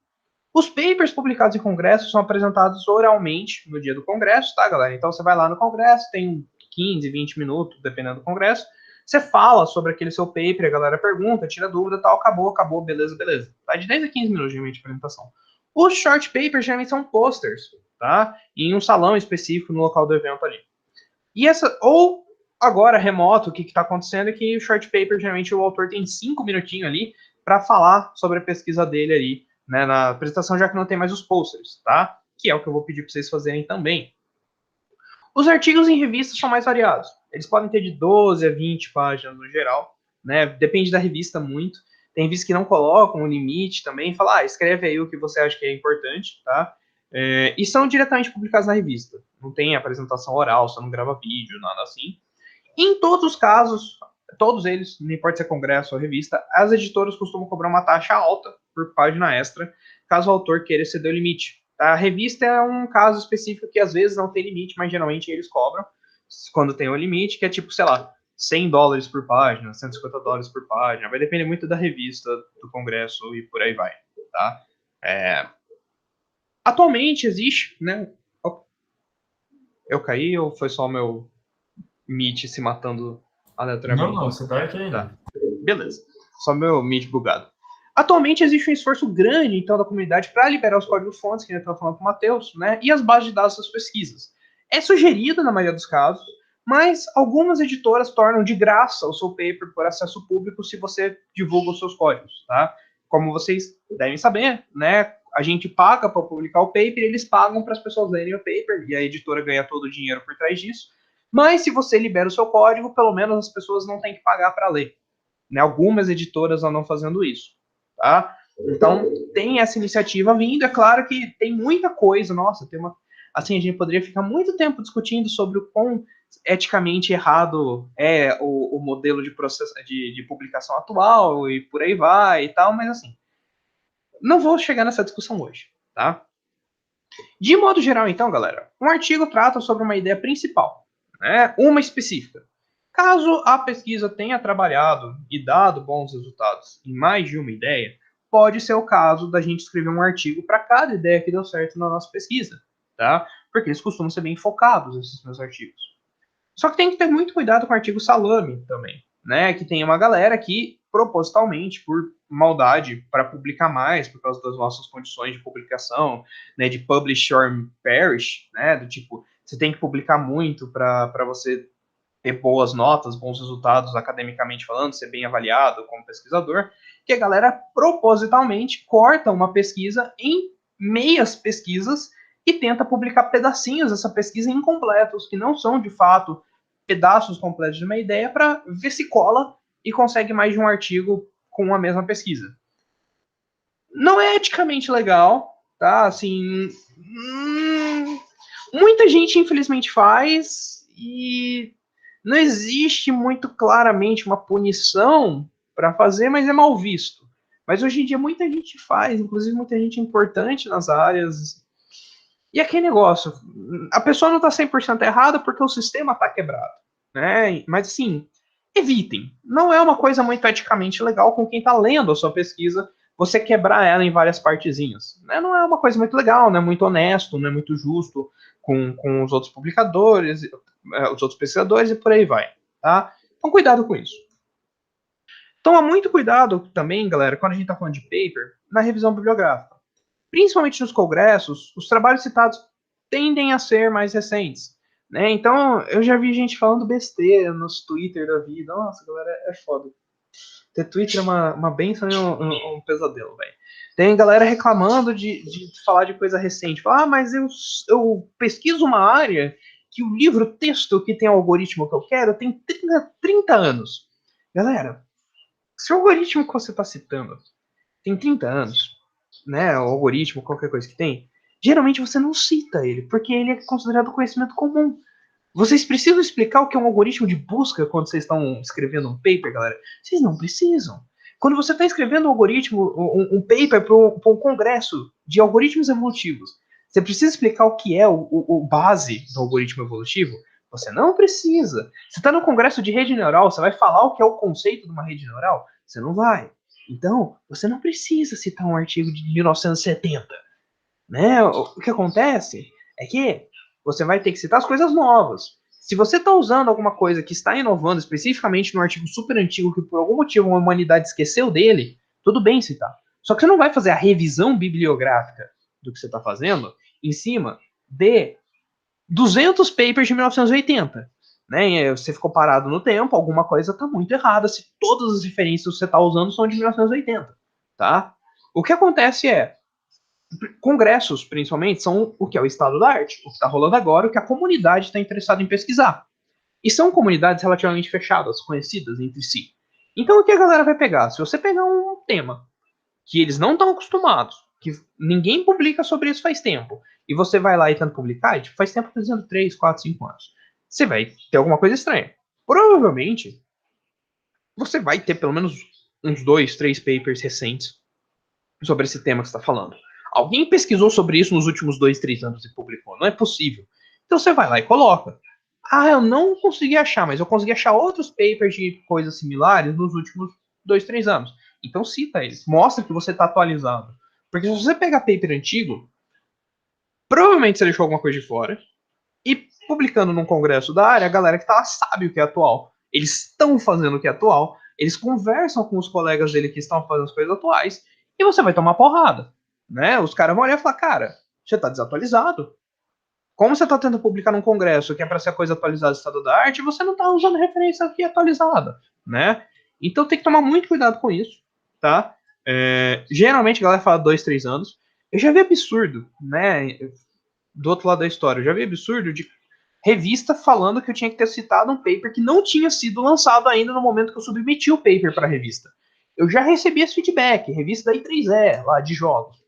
Os papers publicados em congresso são apresentados oralmente no dia do congresso, tá, galera? Então você vai lá no congresso, tem 15, 20 minutos, dependendo do congresso, você fala sobre aquele seu paper, a galera pergunta, tira dúvida, tal, acabou, beleza, beleza. Tá de 10 a 15 minutos, geralmente, de apresentação. Os short papers geralmente são posters, tá? Em um salão específico no local do evento ali. Ou agora, remoto, o que está acontecendo é que o short paper, geralmente, o autor tem 5 minutinhos ali para falar sobre a pesquisa dele ali, né, na apresentação, já que não tem mais os posters, tá? Que é o que eu vou pedir para vocês fazerem também. Os artigos em revistas são mais variados. Eles podem ter de 12 a 20 páginas no geral, né? Depende da revista muito. Tem revistas que não colocam um limite também, fala, escreve aí o que você acha que é importante, tá? E são diretamente publicados na revista. Não tem apresentação oral, você não grava vídeo, nada assim. Em todos os casos, todos eles, não importa se é congresso ou revista, as editoras costumam cobrar uma taxa alta por página extra, caso o autor queira exceder o limite. A revista é um caso específico que às vezes não tem limite, mas geralmente eles cobram quando tem o limite, que é tipo, sei lá, $100 por página, $150 por página, vai depender muito da revista, do congresso e por aí vai, tá? Atualmente existe, né? Eu caí ou foi só o meu Meet se matando aleatoriamente? Não, você tá aqui Tá, ainda. beleza. Só meu Meet bugado. Atualmente existe um esforço grande, então, da comunidade para liberar os códigos-fontes, que a gente estava falando com o Matheus, né? E as bases de dados das pesquisas. É sugerido, na maioria dos casos, mas algumas editoras tornam de graça o seu paper por acesso público se você divulga os seus códigos, tá? Como vocês devem saber, né? A gente paga para publicar o paper, eles pagam para as pessoas lerem o paper, e a editora ganha todo o dinheiro por trás disso. Mas se você libera o seu código, pelo menos as pessoas não têm que pagar para ler. Né? Algumas editoras andam fazendo isso. Tá? Então, tem essa iniciativa vindo. É claro que tem muita coisa, nossa, tem uma. Assim, a gente poderia ficar muito tempo discutindo sobre o quão eticamente errado é o modelo de processo de publicação atual e por aí vai e tal, mas assim, não vou chegar nessa discussão hoje, tá? De modo geral, então, galera, um artigo trata sobre uma ideia principal, né? Uma específica. Caso a pesquisa tenha trabalhado e dado bons resultados em mais de uma ideia, pode ser o caso da gente escrever um artigo para cada ideia que deu certo na nossa pesquisa, tá? Porque eles costumam ser bem focados, esses meus artigos. Só que tem que ter muito cuidado com o artigo salame também, né? Que tem uma galera que, propositalmente, por maldade, para publicar mais, por causa das nossas condições de publicação, né? De publish or perish, né? Do tipo, você tem que publicar muito para você ter boas notas, bons resultados academicamente falando, ser bem avaliado como pesquisador, que a galera propositalmente corta uma pesquisa em meias pesquisas e tenta publicar pedacinhos dessa pesquisa incompletos, que não são de fato pedaços completos de uma ideia, para ver se cola e consegue mais de um artigo com a mesma pesquisa. Não é eticamente legal, tá? Assim, muita gente infelizmente faz e não existe muito claramente uma punição para fazer, mas é mal visto. Mas hoje em dia muita gente faz, inclusive muita gente importante nas áreas. E aquele negócio, a pessoa não está 100% errada porque o sistema está quebrado, né? Mas assim, evitem. Não é uma coisa muito eticamente legal com quem está lendo a sua pesquisa, você quebrar ela em várias partezinhas. Né? Não é uma coisa muito legal, não é muito honesto, não é muito justo com os outros publicadores, os outros pesquisadores e por aí vai. Tá? Então, cuidado com isso. Toma muito cuidado também, galera, quando a gente está falando de paper, na revisão bibliográfica. Principalmente nos congressos, os trabalhos citados tendem a ser mais recentes. Né? Então, eu já vi gente falando besteira nos Twitter da vida. Nossa, galera, é foda. Ter Twitter é uma benção e um pesadelo, velho. Tem galera reclamando de falar de coisa recente. Fala, mas eu pesquiso uma área que o livro texto que tem o algoritmo que eu quero tem 30 anos. Galera, se o algoritmo que você está citando tem 30 anos, né, o algoritmo, qualquer coisa que tem, geralmente você não cita ele, porque ele é considerado conhecimento comum. Vocês precisam explicar o que é um algoritmo de busca quando vocês estão escrevendo um paper, galera? Vocês não precisam. Quando você está escrevendo um algoritmo, um paper para um congresso de algoritmos evolutivos, você precisa explicar o que é o base do algoritmo evolutivo? Você não precisa. Você está no congresso de rede neural, você vai falar o que é o conceito de uma rede neural? Você não vai. Então, você não precisa citar um artigo de 1970. Né? O que acontece é que você vai ter que citar as coisas novas. Se você está usando alguma coisa que está inovando especificamente num artigo super antigo que por algum motivo a humanidade esqueceu dele, tudo bem citar. Só que você não vai fazer a revisão bibliográfica do que você está fazendo em cima de 200 papers de 1980. Né? Você ficou parado no tempo, alguma coisa está muito errada se todas as referências que você está usando são de 1980. Tá? O que acontece é, congressos, principalmente, são o que é o estado da arte, o que está rolando agora, o que a comunidade está interessada em pesquisar. E são comunidades relativamente fechadas, conhecidas entre si. Então, o que a galera vai pegar? Se você pegar um tema que eles não estão acostumados, que ninguém publica sobre isso faz tempo, e você vai lá e tenta publicar, e, tipo, faz tempo, dizendo 3, 4, 5 anos, você vai ter alguma coisa estranha. Provavelmente, você vai ter pelo menos uns 2, 3 papers recentes sobre esse tema que você está falando. Alguém pesquisou sobre isso nos últimos 2, 3 anos e publicou. Não é possível. Então você vai lá e coloca. Ah, eu não consegui achar, mas eu consegui achar outros papers de coisas similares nos últimos 2, 3 anos. Então cita eles. Mostra que você está atualizado. Porque se você pegar paper antigo, Provavelmente você deixou alguma coisa de fora. E publicando num congresso da área, a galera que tá lá sabe o que é atual. Eles estão fazendo o que é atual, eles conversam com os colegas dele que estão fazendo as coisas atuais, e você vai tomar porrada. Né? Os caras vão olhar e falar, cara, você tá desatualizado. Como você tá tentando publicar num congresso que é para ser a coisa atualizada do estado da arte, você não tá usando referência aqui atualizada, né? Então tem que tomar muito cuidado com isso, tá? Geralmente a galera fala 2, 3 anos. Eu já vi absurdo, né? Do outro lado da história, eu já vi absurdo de revista falando que eu tinha que ter citado um paper que não tinha sido lançado ainda no momento que eu submeti o paper para a revista. Eu já recebi esse feedback, revista da I3E, lá de jogos.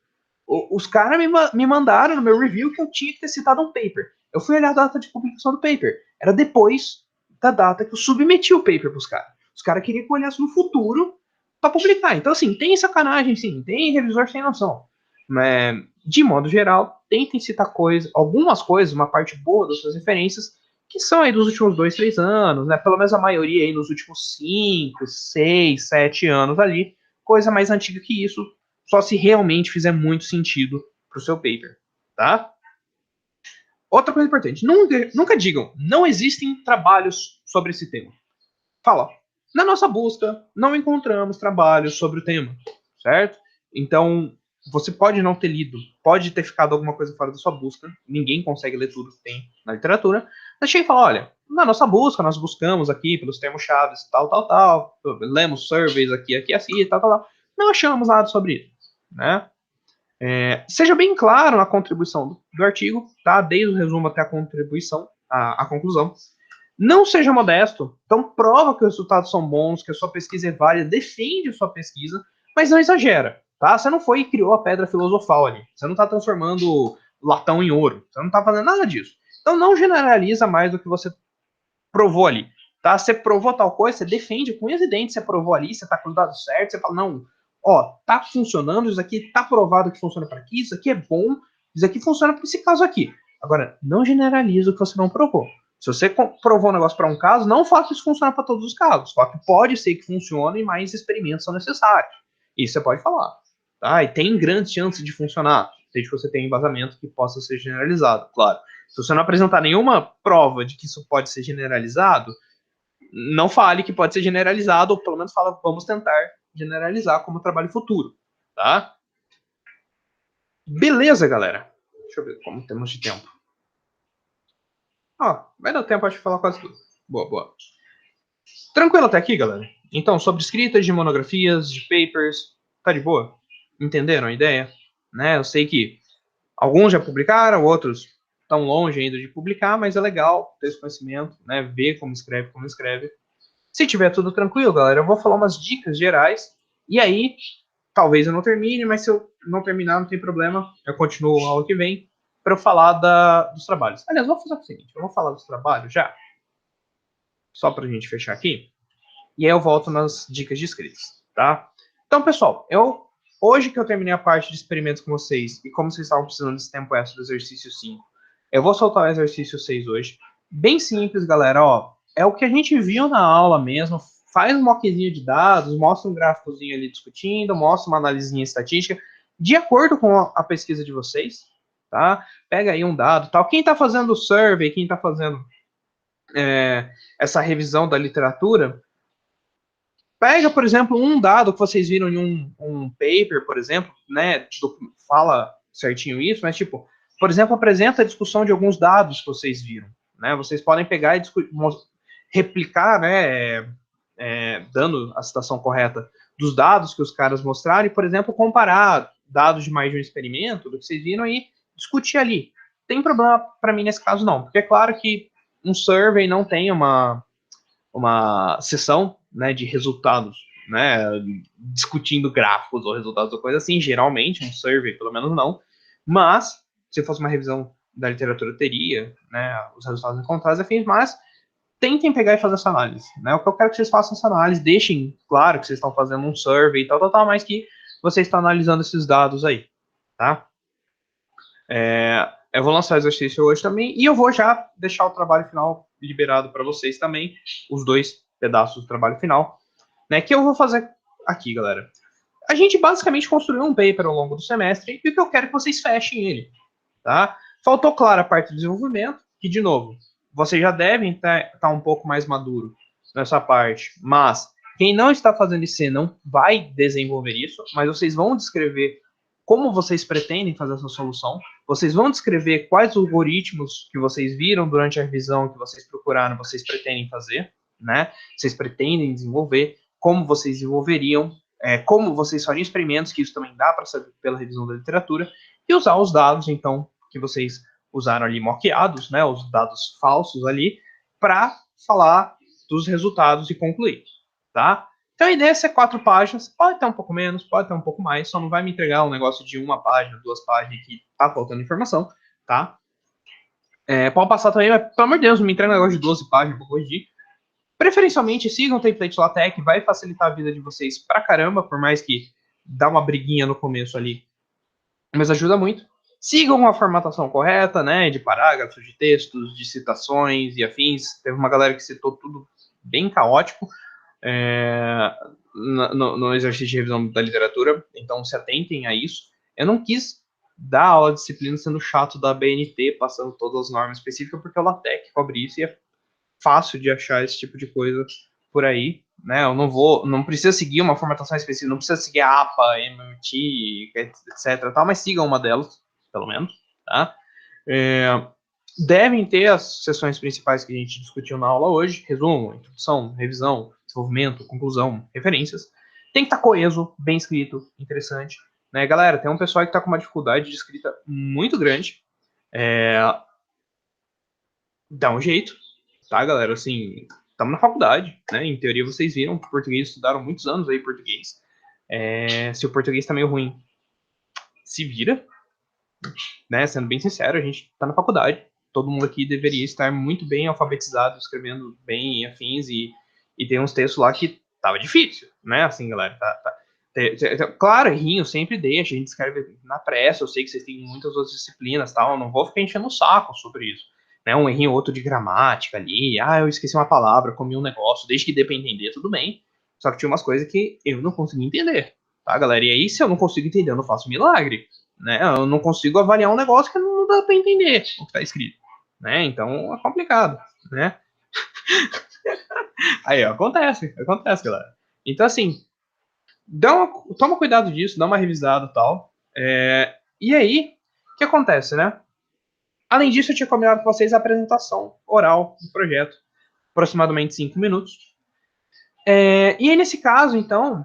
Os caras me mandaram no meu review que eu tinha que ter citado um paper. Eu fui olhar a data de publicação do paper. Era depois da data que eu submeti o paper para os caras. Os caras queriam que eu olhasse no futuro para publicar. Então, assim, tem sacanagem, sim. Tem revisor sem noção. Mas, de modo geral, tentem citar algumas coisas, uma parte boa das suas referências, que são aí dos últimos 2, 3 anos, né? Pelo menos a maioria aí nos últimos 5, 6, 7 anos ali. Coisa mais antiga que isso, só se realmente fizer muito sentido para o seu paper, tá? Outra coisa importante, nunca digam, não existem trabalhos sobre esse tema. Fala, na nossa busca, não encontramos trabalhos sobre o tema, certo? Então, você pode não ter lido, pode ter ficado alguma coisa fora da sua busca, ninguém consegue ler tudo que tem na literatura, mas chega e fala, olha, na nossa busca, nós buscamos aqui pelos termos-chave, tal, lemos surveys aqui, assim, tal, não achamos nada sobre isso, né? Seja bem claro na contribuição do artigo, tá? Desde o resumo até a contribuição, a conclusão. Não seja modesto, então prova que os resultados são bons, que a sua pesquisa é válida, defende a sua pesquisa, mas não exagera, tá? Você não foi e criou a pedra filosofal ali, você não está transformando latão em ouro, você não está fazendo nada disso. Então não generaliza mais do que você provou ali, tá? Você provou tal coisa, você defende com unhas e dentes, você provou ali, você está com o dado certo, você fala, não, ó, tá funcionando, isso aqui tá provado que funciona para aqui, isso aqui é bom, isso aqui funciona para esse caso aqui. Agora, não generaliza o que você não provou. Se você provou um negócio para um caso, não fala que isso funciona para todos os casos. Fala que pode ser que funcione e mais experimentos são necessários. Isso você pode falar. Tá? E tem grandes chances de funcionar, desde que você tenha embasamento que possa ser generalizado, claro. Se você não apresentar nenhuma prova de que isso pode ser generalizado, não fale que pode ser generalizado, ou pelo menos fala, vamos tentar generalizar como trabalho futuro. Tá? Beleza, galera. Deixa eu ver como temos de tempo. Vai dar tempo, acho, de falar quase tudo. Boa. Tranquilo até aqui, galera? Então, sobre escritas de monografias, de papers, tá de boa? Entenderam a ideia? Né? Eu sei que alguns já publicaram, outros estão longe ainda de publicar, mas é legal ter esse conhecimento, né? Ver como escreve. Se tiver tudo tranquilo, galera, eu vou falar umas dicas gerais, e aí, talvez eu não termine, mas se eu não terminar, não tem problema, eu continuo a aula que vem, para eu falar dos trabalhos. Aliás, vou fazer o seguinte, eu vou falar dos trabalhos já, só para a gente fechar aqui, e aí eu volto nas dicas de escritas, tá? Então, pessoal, hoje que eu terminei a parte de experimentos com vocês, e como vocês estavam precisando desse tempo extra do exercício 5, eu vou soltar o exercício 6 hoje. Bem simples, galera, ó. É o que a gente viu na aula mesmo. Faz um mockzinho de dados, mostra um gráficozinho ali discutindo, mostra uma análisezinha estatística, de acordo com a pesquisa de vocês, tá? Pega aí um dado, tal. Quem está fazendo o survey, quem está fazendo essa revisão da literatura, pega, por exemplo, um dado que vocês viram em um paper, por exemplo, né? Fala certinho isso, mas tipo, por exemplo, apresenta a discussão de alguns dados que vocês viram, né? Vocês podem pegar e replicar, né? Dando a citação correta dos dados que os caras mostraram e, por exemplo, comparar dados de mais de um experimento do que vocês viram e discutir ali. Tem problema para mim nesse caso não, porque é claro que um survey não tem uma sessão, né, de resultados, né, discutindo gráficos ou resultados ou coisa assim, geralmente, um survey, pelo menos não, mas, se fosse uma revisão da literatura, teria, né, os resultados encontrados e afins, mas tentem pegar e fazer essa análise, né, o que eu quero que vocês façam essa análise, deixem claro que vocês estão fazendo um survey e tal, mas que vocês estão analisando esses dados aí, tá? Eu vou lançar o exercício hoje também, e eu vou já deixar o trabalho final liberado para vocês também, os 2 pedaços do trabalho final, né, que eu vou fazer aqui, galera. A gente basicamente construiu um paper ao longo do semestre, e o que eu quero é que vocês fechem ele, tá? Faltou clara a parte do desenvolvimento, que, de novo, vocês já devem estar um pouco mais maduro nessa parte, mas quem não está fazendo IC não vai desenvolver isso, mas vocês vão descrever como vocês pretendem fazer essa solução, vocês vão descrever quais algoritmos que vocês viram durante a revisão, que vocês procuraram, vocês pretendem fazer, né? Vocês pretendem desenvolver, como vocês desenvolveriam, como vocês fariam experimentos, que isso também dá para saber pela revisão da literatura, e usar os dados, então, que vocês usaram ali moqueados, né, os dados falsos ali, para falar dos resultados e concluir, tá? Então a ideia é ser 4 páginas, pode ter um pouco menos, pode ter um pouco mais, só não vai me entregar um negócio de 1 página, 2 páginas que tá faltando informação, tá? Pode passar também, mas pelo amor de Deus, não me entrega um negócio de 12 páginas para corrigir. Preferencialmente, sigam o template LaTeX, vai facilitar a vida de vocês pra caramba, por mais que dá uma briguinha no começo ali, mas ajuda muito. Sigam a formatação correta, né, de parágrafos, de textos, de citações e afins. Teve uma galera que citou tudo bem caótico no exercício de revisão da literatura, então se atentem a isso. Eu não quis dar aula de disciplina sendo chato da BNT, passando todas as normas específicas, porque o LaTeX cobre isso e é fácil de achar esse tipo de coisa por aí, né? Eu não precisa seguir uma formatação específica, não precisa seguir a APA, MIT, etc, tal, mas sigam uma delas, pelo menos, tá? Devem ter as sessões principais que a gente discutiu na aula hoje: resumo, introdução, revisão, desenvolvimento, conclusão, referências. Tem que estar coeso, bem escrito, interessante, né, galera? Tem um pessoal que está com uma dificuldade de escrita muito grande. Dá um jeito, tá, galera? Assim, estamos na faculdade, né? Em teoria vocês viram que português estudaram muitos anos aí português. Se o português tá meio ruim, se vira, né? Sendo bem sincero, a gente tá na faculdade. Todo mundo aqui deveria estar muito bem alfabetizado, escrevendo bem afins, e tem uns textos lá que tava difícil, né? Assim, galera, claro, errinho sempre deixa, a gente escreve na pressa, eu sei que vocês têm muitas outras disciplinas, tal, eu não vou ficar enchendo o saco sobre isso, né? Um errinho ou outro de gramática ali, eu esqueci uma palavra, comi um negócio, desde que dê pra entender, tudo bem. Só que tinha umas coisas que eu não consegui entender, tá, galera? E aí, se eu não consigo entender, eu não faço milagre, né? Eu não consigo avaliar um negócio que não dá pra entender o que tá escrito, né? Então, é complicado, né? Aí, acontece, galera. Então, assim, toma cuidado disso, dá uma revisada e tal. E aí, o que acontece, né? Além disso, eu tinha combinado com vocês a apresentação oral do projeto, aproximadamente 5 minutos. E aí, nesse caso, então,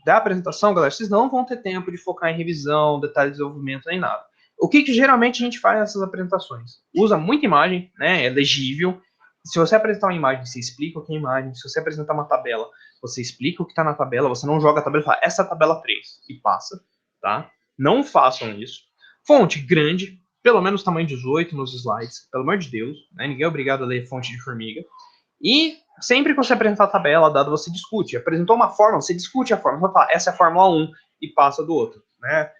da apresentação, galera, vocês não vão ter tempo de focar em revisão, detalhes de desenvolvimento, nem nada. O que geralmente a gente faz nessas apresentações? Usa muita imagem, né? É legível. Se você apresentar uma imagem, você explica o que é imagem. Se você apresentar uma tabela, você explica o que está na tabela. Você não joga a tabela e fala, essa é a tabela 3, e passa, tá? Não façam isso. Fonte grande, pelo menos tamanho 18 nos slides, pelo amor de Deus, né? Ninguém é obrigado a ler fonte de formiga. E sempre que você apresentar a tabela, dado você discute. Apresentou uma fórmula, você discute a fórmula. Você fala, essa é a fórmula 1 e passa do outro, né?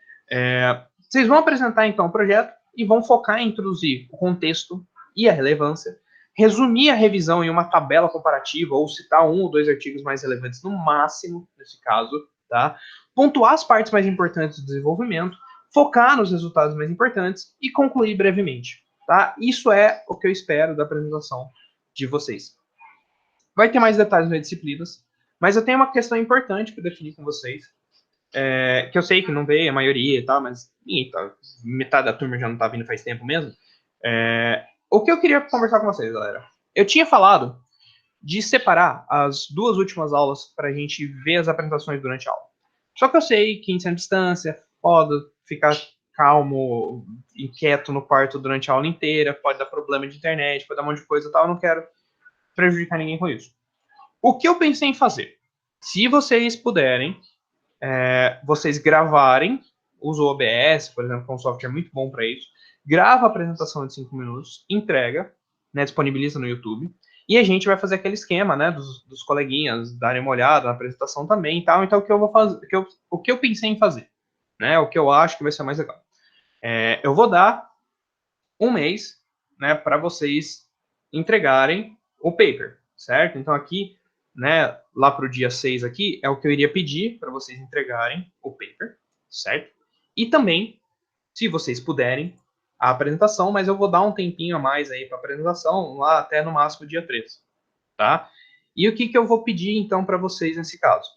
Vocês vão apresentar, então, o projeto e vão focar em introduzir o contexto e a relevância, resumir a revisão em uma tabela comparativa ou citar 1 ou 2 artigos mais relevantes no máximo, nesse caso, tá? Pontuar as partes mais importantes do desenvolvimento, focar nos resultados mais importantes e concluir brevemente, tá? Isso é o que eu espero da apresentação de vocês. Vai ter mais detalhes nas disciplinas, mas eu tenho uma questão importante para definir com vocês, que eu sei que não veio a maioria e tal, mas metade da turma já não tá vindo faz tempo mesmo. O que eu queria conversar com vocês, galera? Eu tinha falado de separar as 2 últimas aulas para a gente ver as apresentações durante a aula. Só que eu sei que em ensino à distância, foda ficar calmo, inquieto no quarto durante a aula inteira, pode dar problema de internet, pode dar um monte de coisa e tal, eu não quero prejudicar ninguém com isso. O que eu pensei em fazer? Se vocês puderem, vocês gravarem, usa o OBS, por exemplo, que é um software muito bom para isso, grava a apresentação de 5 minutos, entrega, né, disponibiliza no YouTube, e a gente vai fazer aquele esquema, né, dos coleguinhas darem uma olhada na apresentação também e tal. Então, o que eu vou fazer, o que eu pensei em fazer, né, o que eu acho que vai ser mais legal. Eu vou dar 1 mês, né, para vocês entregarem o paper, certo? Então, aqui, né, lá para o dia 6 aqui, é o que eu iria pedir para vocês entregarem o paper, certo? E também, se vocês puderem, a apresentação, mas eu vou dar um tempinho a mais aí para apresentação, lá até no máximo dia 3, tá? E o que, que eu vou pedir, então, para vocês nesse caso?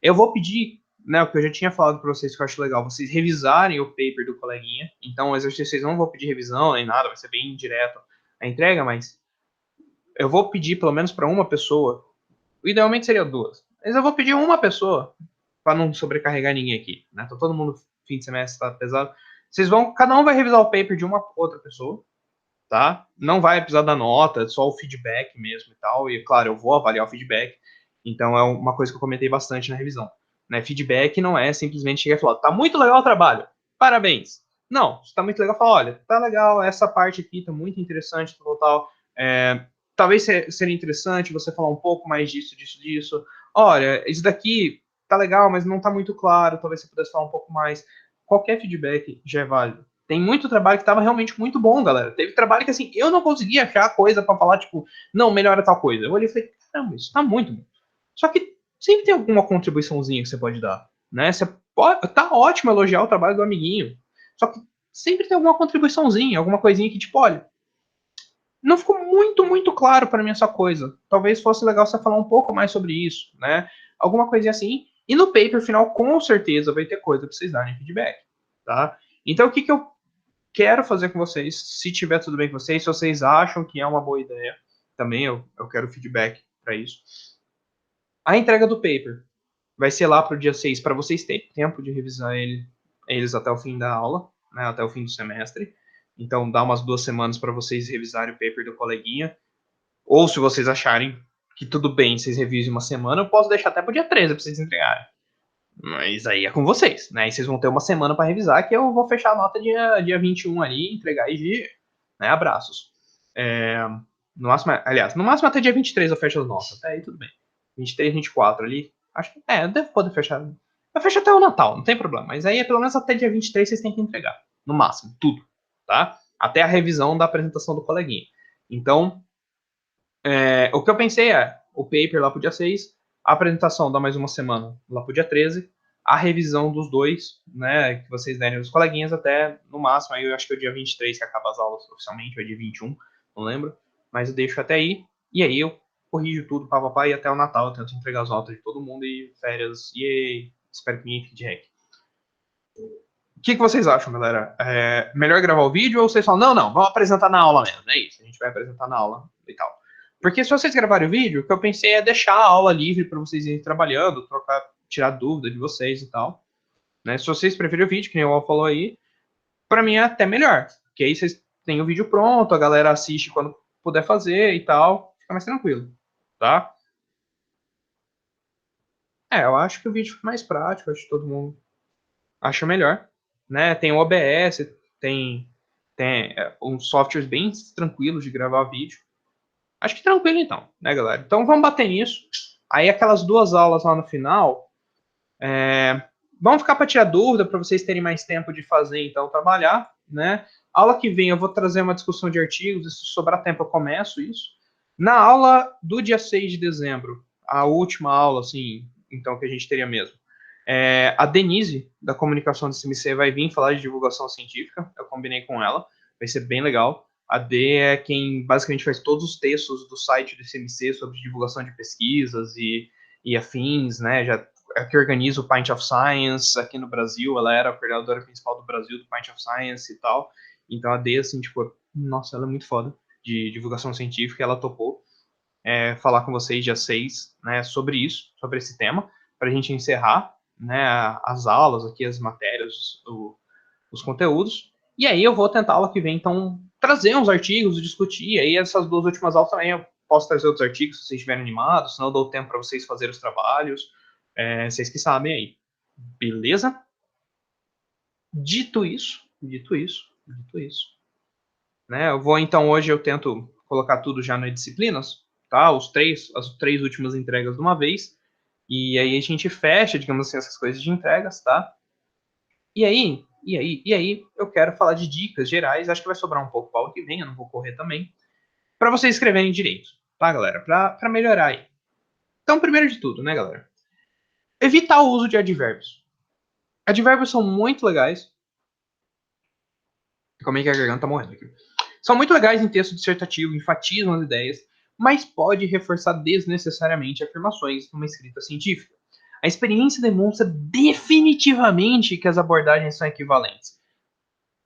Eu vou pedir, né, o que eu já tinha falado para vocês, que eu acho legal, vocês revisarem o paper do coleguinha. Então, o exercício vocês não vão pedir revisão nem nada, vai ser bem direto a entrega, mas eu vou pedir pelo menos para uma pessoa, idealmente seria duas, mas eu vou pedir uma pessoa, para não sobrecarregar ninguém aqui, né? Tá todo mundo, fim de semestre, tá pesado. Vocês vão, cada um vai revisar o paper de uma outra pessoa, tá? Não vai precisar da nota, só o feedback mesmo e tal. E, claro, eu vou avaliar o feedback. Então, é uma coisa que eu comentei bastante na revisão. Né? Feedback não é simplesmente chegar e falar, tá muito legal o trabalho, parabéns. Não, se tá muito legal, fala, olha, tá legal, essa parte aqui tá muito interessante, tal. Talvez seria interessante você falar um pouco mais disso. Olha, isso daqui tá legal, mas não tá muito claro, talvez você pudesse falar um pouco mais. Qualquer feedback já é válido. Tem muito trabalho que tava realmente muito bom, galera. Teve trabalho que, assim, eu não conseguia achar coisa para falar, tipo, não, melhora tal coisa. Eu olhei e falei, caramba, isso tá muito bom. Só que sempre tem alguma contribuiçãozinha que você pode dar, né? Você pode, tá ótimo elogiar o trabalho do amiguinho, só que sempre tem alguma contribuiçãozinha, alguma coisinha que, tipo, olha, não ficou muito claro para mim essa coisa. Talvez fosse legal você falar um pouco mais sobre isso, né? Alguma coisinha assim. E no paper final, com certeza, vai ter coisa para vocês darem feedback, tá? Então, o que, que eu quero fazer com vocês, se tiver tudo bem com vocês, se vocês acham que é uma boa ideia, também eu quero feedback para isso. A entrega do paper vai ser lá para o dia 6, para vocês terem tempo de revisar eles até o fim da aula, né, até o fim do semestre. Então, dá umas 2 semanas para vocês revisarem o paper do coleguinha. Ou se vocês acharem que tudo bem, vocês revisem uma semana, eu posso deixar até para o dia 13 para vocês entregarem. Mas aí é com vocês, né? E vocês vão ter uma semana para revisar, que eu vou fechar a nota dia 21 ali, entregar e vir, né? Abraços. No máximo, aliás, no máximo até dia 23 eu fecho as notas. Até aí tudo bem. 23, 24 ali. Acho que eu devo poder fechar. Eu fecho até o Natal, não tem problema. Mas aí, pelo menos até dia 23 vocês têm que entregar. No máximo, tudo. Tá? Até a revisão da apresentação do coleguinha. Então, o que eu pensei é o paper lá pro dia 6, a apresentação dá mais uma semana lá pro dia 13, a revisão dos dois, né, que vocês derem os coleguinhas até, no máximo, aí eu acho que é o dia 23 que acaba as aulas oficialmente, ou é dia 21, não lembro, mas eu deixo até aí, e aí eu corrijo tudo, papapá, e até o Natal eu tento entregar as notas de todo mundo e férias, e espero que ninguém fique de rec. O que vocês acham, galera? Melhor gravar o vídeo ou vocês falam, não, vamos apresentar na aula mesmo, é isso, a gente vai apresentar na aula e tal. Porque se vocês gravarem o vídeo, o que eu pensei é deixar a aula livre para vocês irem trabalhando, tirar dúvida de vocês e tal. Né? Se vocês preferem o vídeo, que nem o Al falou aí, para mim é até melhor. Porque aí vocês têm o vídeo pronto, a galera assiste quando puder fazer e tal, fica mais tranquilo, tá? Eu acho que o vídeo fica mais prático, acho que todo mundo acha melhor. Né? Tem o OBS, tem uns softwares bem tranquilos de gravar vídeo. Acho que tranquilo então, né, galera? Então vamos bater nisso. Aí aquelas 2 aulas lá no final, vão ficar para tirar dúvida, para vocês terem mais tempo de fazer, então, trabalhar, né? Aula que vem eu vou trazer uma discussão de artigos, e se sobrar tempo eu começo isso. Na aula do dia 6 de dezembro, a última aula, assim, então, que a gente teria mesmo, a Denise, da comunicação do CMC, vai vir falar de divulgação científica, eu combinei com ela, vai ser bem legal. A D é quem basicamente faz todos os textos do site do CMC sobre divulgação de pesquisas e afins, né? Já é que organiza o Pint of Science aqui no Brasil, ela era a coordenadora principal do Brasil do Pint of Science e tal. Então a D, assim, tipo, nossa, ela é muito foda de divulgação científica, ela topou falar com vocês dia 6, né, sobre isso, sobre esse tema, para a gente encerrar, né, as aulas aqui, as matérias, os conteúdos. E aí eu vou tentar aula que vem, então, trazer uns artigos, discutir. E aí essas 2 últimas aulas também eu posso trazer outros artigos se vocês estiverem animados, senão eu dou tempo para vocês fazerem os trabalhos. Vocês que sabem aí. Beleza? Dito isso, né? Eu vou então hoje eu tento colocar tudo já nas disciplinas, tá? As 3 últimas entregas de uma vez. E aí a gente fecha, digamos assim, essas coisas de entregas, tá? E aí, eu quero falar de dicas gerais, acho que vai sobrar um pouco para o que vem, eu não vou correr também, para vocês escreverem direito, tá, galera? Para melhorar aí. Então, primeiro de tudo, né, galera? Evitar o uso de advérbios. Advérbios são muito legais, Como é que a garganta tá morrendo aqui? São muito legais em texto dissertativo, enfatizam as ideias, mas pode reforçar desnecessariamente afirmações numa escrita científica. A experiência demonstra definitivamente que as abordagens são equivalentes.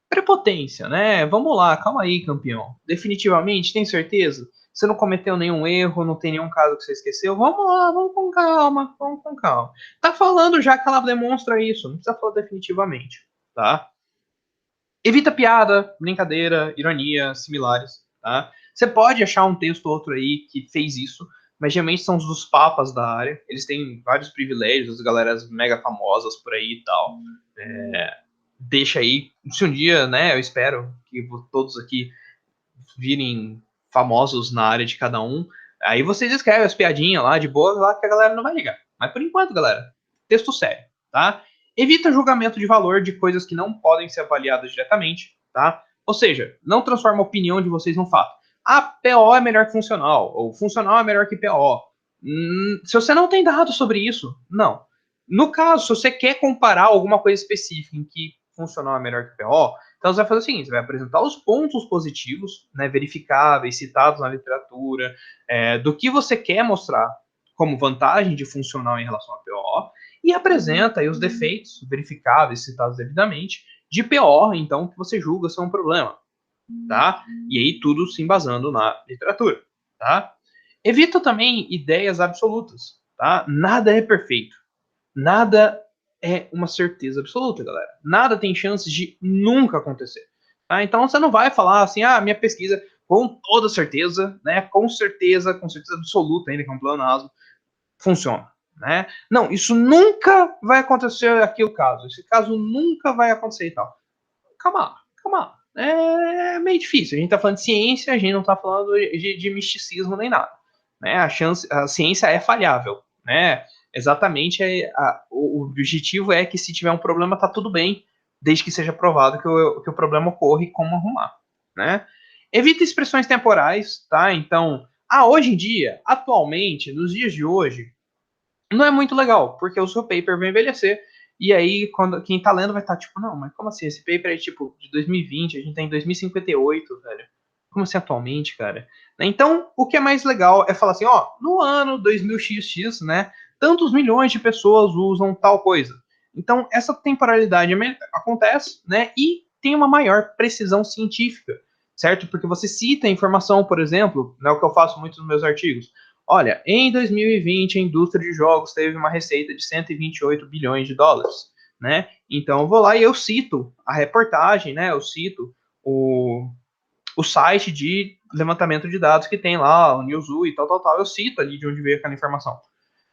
Prepotência, né? Vamos lá, calma aí, campeão. Definitivamente, tem certeza? Você não cometeu nenhum erro, não tem nenhum caso que você esqueceu? Vamos lá, vamos com calma, vamos com calma. Tá falando já que ela demonstra isso, não precisa falar definitivamente, tá? Evita piada, brincadeira, ironia, similares, tá? Você pode achar um texto ou outro aí que fez isso, mas geralmente são os dos papas da área. Eles têm vários privilégios, as galeras mega famosas por aí e tal. Deixa aí, se um dia, né, eu espero que todos aqui virem famosos na área de cada um, aí vocês escrevem as piadinhas lá de boa, lá que a galera não vai ligar. Mas por enquanto, galera, texto sério, tá? Evita julgamento de valor de coisas que não podem ser avaliadas diretamente, tá? Ou seja, não transforma a opinião de vocês num fato. Ah, PO é melhor que funcional, ou funcional é melhor que PO. Se você não tem dados sobre isso, não. No caso, se você quer comparar alguma coisa específica em que funcional é melhor que PO, então você vai fazer o seguinte: você vai apresentar os pontos positivos, né, verificáveis, citados na literatura, do que você quer mostrar como vantagem de funcional em relação a PO, e apresenta aí os defeitos verificáveis, citados devidamente, de PO, então, que você julga ser um problema, tá? E aí tudo se embasando na literatura, tá? Evita também ideias absolutas, tá? Nada é perfeito. Nada é uma certeza absoluta, galera. Nada tem chances de nunca acontecer. Tá? Então você não vai falar assim, ah, minha pesquisa com toda certeza, né? Com certeza absoluta ainda, que é um pleonasmo, funciona. Né? Não, isso nunca vai acontecer aqui o caso. Esse caso nunca vai acontecer e tal. Calma lá, calma lá. É meio difícil. A gente tá falando de ciência, a gente não tá falando de misticismo nem nada. Né? A ciência é falhável. Né? Exatamente o objetivo é que se tiver um problema, tá tudo bem, desde que seja provado que o problema ocorre e como arrumar. Né? Evita expressões temporais, tá? Então, hoje em dia, atualmente, nos dias de hoje, não é muito legal, porque o seu paper vai envelhecer, e aí quem tá lendo vai estar tipo, não, mas como assim? Esse paper é tipo de 2020, a gente tá em 2058, velho. Como assim atualmente, cara? Então, o que é mais legal é falar assim, ó, no ano 2000XX, né, tantos milhões de pessoas usam tal coisa. Então, essa temporalidade acontece, né, e tem uma maior precisão científica, certo? Porque você cita a informação, por exemplo, né, o que eu faço muito nos meus artigos. Olha, em 2020 a indústria de jogos teve uma receita de 128 bilhões de dólares, né? Então eu vou lá e eu cito a reportagem, né? Eu cito o site de levantamento de dados que tem lá, o Newzoo e tal, tal, tal. Eu cito ali de onde veio aquela informação.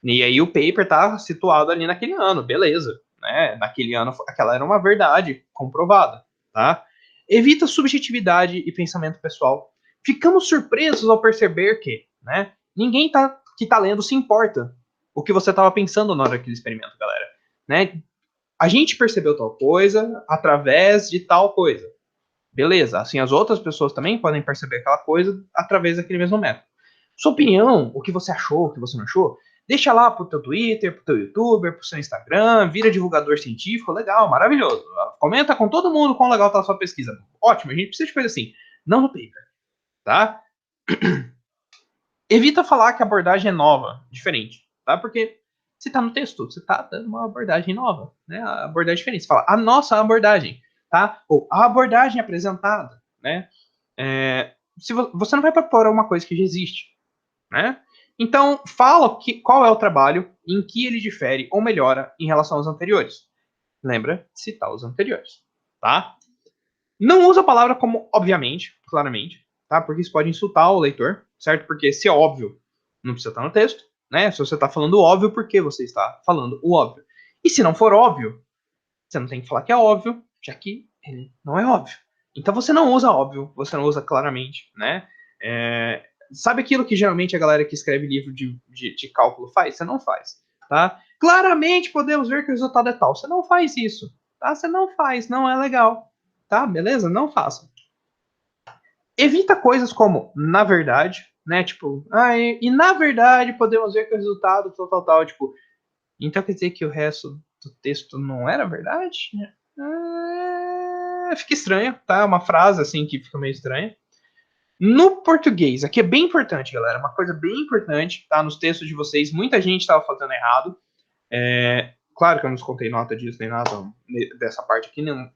E aí o paper tá situado ali naquele ano, beleza, né? Naquele ano aquela era uma verdade comprovada, tá? Evita subjetividade e pensamento pessoal. Ficamos surpresos ao perceber que, né? Ninguém que tá lendo se importa o que você estava pensando na hora daquele experimento, galera. Né? A gente percebeu tal coisa através de tal coisa. Beleza, assim as outras pessoas também podem perceber aquela coisa através daquele mesmo método. Sua opinião, o que você achou, o que você não achou, deixa lá pro teu Twitter, pro teu YouTuber, pro seu Instagram, vira divulgador científico, legal, maravilhoso. Comenta com todo mundo quão legal tá a sua pesquisa. Ótimo, a gente precisa de coisa assim. Não no paper, tá? Evita falar que a abordagem é nova, diferente, tá? Porque se tá no texto, você tá dando uma abordagem nova, né? A abordagem diferente. Você fala a nossa abordagem, tá? Ou a abordagem apresentada, né? Se você não vai propor uma coisa que já existe, né? Então, fala qual é o trabalho, em que ele difere ou melhora em relação aos anteriores. Lembra de citar os anteriores, tá? Não usa a palavra como obviamente, claramente, tá? Porque isso pode insultar o leitor, certo? Porque se é óbvio, não precisa estar no texto, né? Se você está falando óbvio, por que você está falando o óbvio? E se não for óbvio, você não tem que falar que é óbvio, já que ele não é óbvio. Então você não usa óbvio, você não usa claramente, né? Sabe aquilo que geralmente a galera que escreve livro de cálculo faz? Você não faz, tá? Claramente podemos ver que o resultado é tal. Você não faz isso, tá? Você não faz, não é legal, tá? Beleza? Não faça. Evita coisas como na verdade, né? Tipo, e na verdade podemos ver que o resultado tal, tal, tal. Tipo, então quer dizer que o resto do texto não era verdade? fica estranho, tá? É uma frase assim que fica meio estranha. No português, aqui é bem importante, galera, uma coisa bem importante, tá? Nos textos de vocês, muita gente estava fazendo errado. Claro que eu não escutei nota disso nem nada dessa parte aqui, não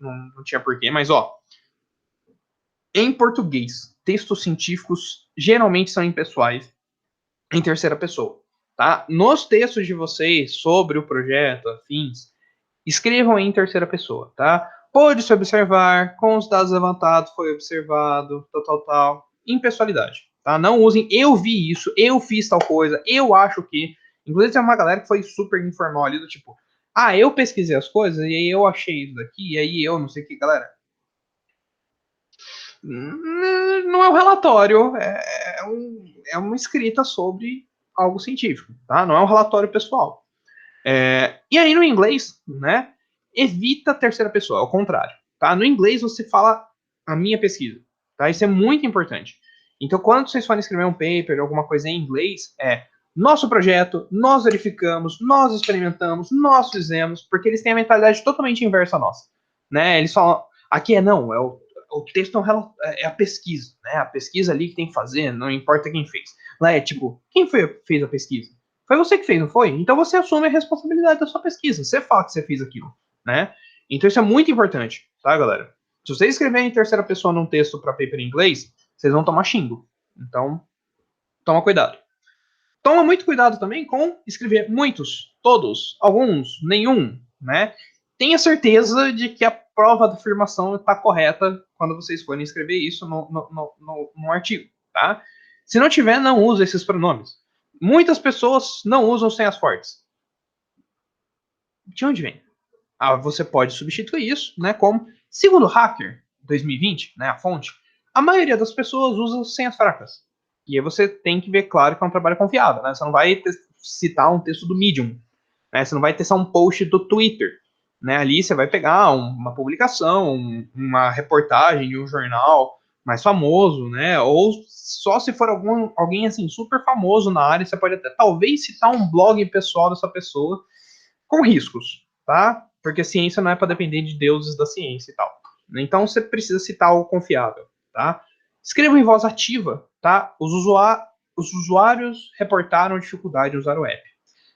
tinha porquê, mas ó, em português, textos científicos geralmente são impessoais, em terceira pessoa, tá? Nos textos de vocês sobre o projeto, afins, escrevam em terceira pessoa, tá? Pode-se observar, com os dados levantados, foi observado, tal, impessoalidade, tá? Não usem, eu vi isso, eu fiz tal coisa, eu acho que. Inclusive, tem uma galera que foi super informal ali, do tipo, eu pesquisei as coisas, e aí eu achei isso daqui, e aí eu não sei o que, galera. Não é um relatório, é uma escrita sobre algo científico, tá? Não é um relatório pessoal. E aí no inglês, né, evita a terceira pessoa, ao contrário, tá? No inglês você fala a minha pesquisa, tá? Isso é muito importante. Então quando vocês forem escrever um paper, alguma coisa em inglês, nosso projeto, nós verificamos, nós experimentamos, nós fizemos, porque eles têm a mentalidade totalmente inversa à nossa, né? Eles falam, aqui não, o texto é a pesquisa, né? A pesquisa ali que tem que fazer, não importa quem fez. Lá é tipo, quem fez a pesquisa? Foi você que fez, não foi? Então você assume a responsabilidade da sua pesquisa. Você fala que você fez aquilo, né? Então isso é muito importante, tá, galera? Se vocês escreverem em terceira pessoa num texto para paper em inglês, vocês vão tomar xingo. Então, toma cuidado. Toma muito cuidado também com escrever muitos, todos, alguns, nenhum, né? Tenha certeza de que a prova da afirmação está correta quando vocês forem escrever isso no artigo, tá? Se não tiver, não use esses pronomes. Muitas pessoas não usam senhas fortes. De onde vem? Você pode substituir isso, né, como, segundo o Hacker 2020, né, a fonte, a maioria das pessoas usa senhas fracas. E aí você tem que ver, claro, que é um trabalho confiável, né? Você não vai citar um texto do Medium, né? Você não vai testar um post do Twitter, né? Ali você vai pegar uma publicação, uma reportagem de um jornal mais famoso, né? Ou só se for alguém assim super famoso na área, você pode até talvez citar um blog pessoal dessa pessoa com riscos, tá? Porque a ciência não é para depender de deuses da ciência e tal. Então você precisa citar algo confiável, tá? Escreva em voz ativa, tá? Os usuários reportaram dificuldade em usar o app.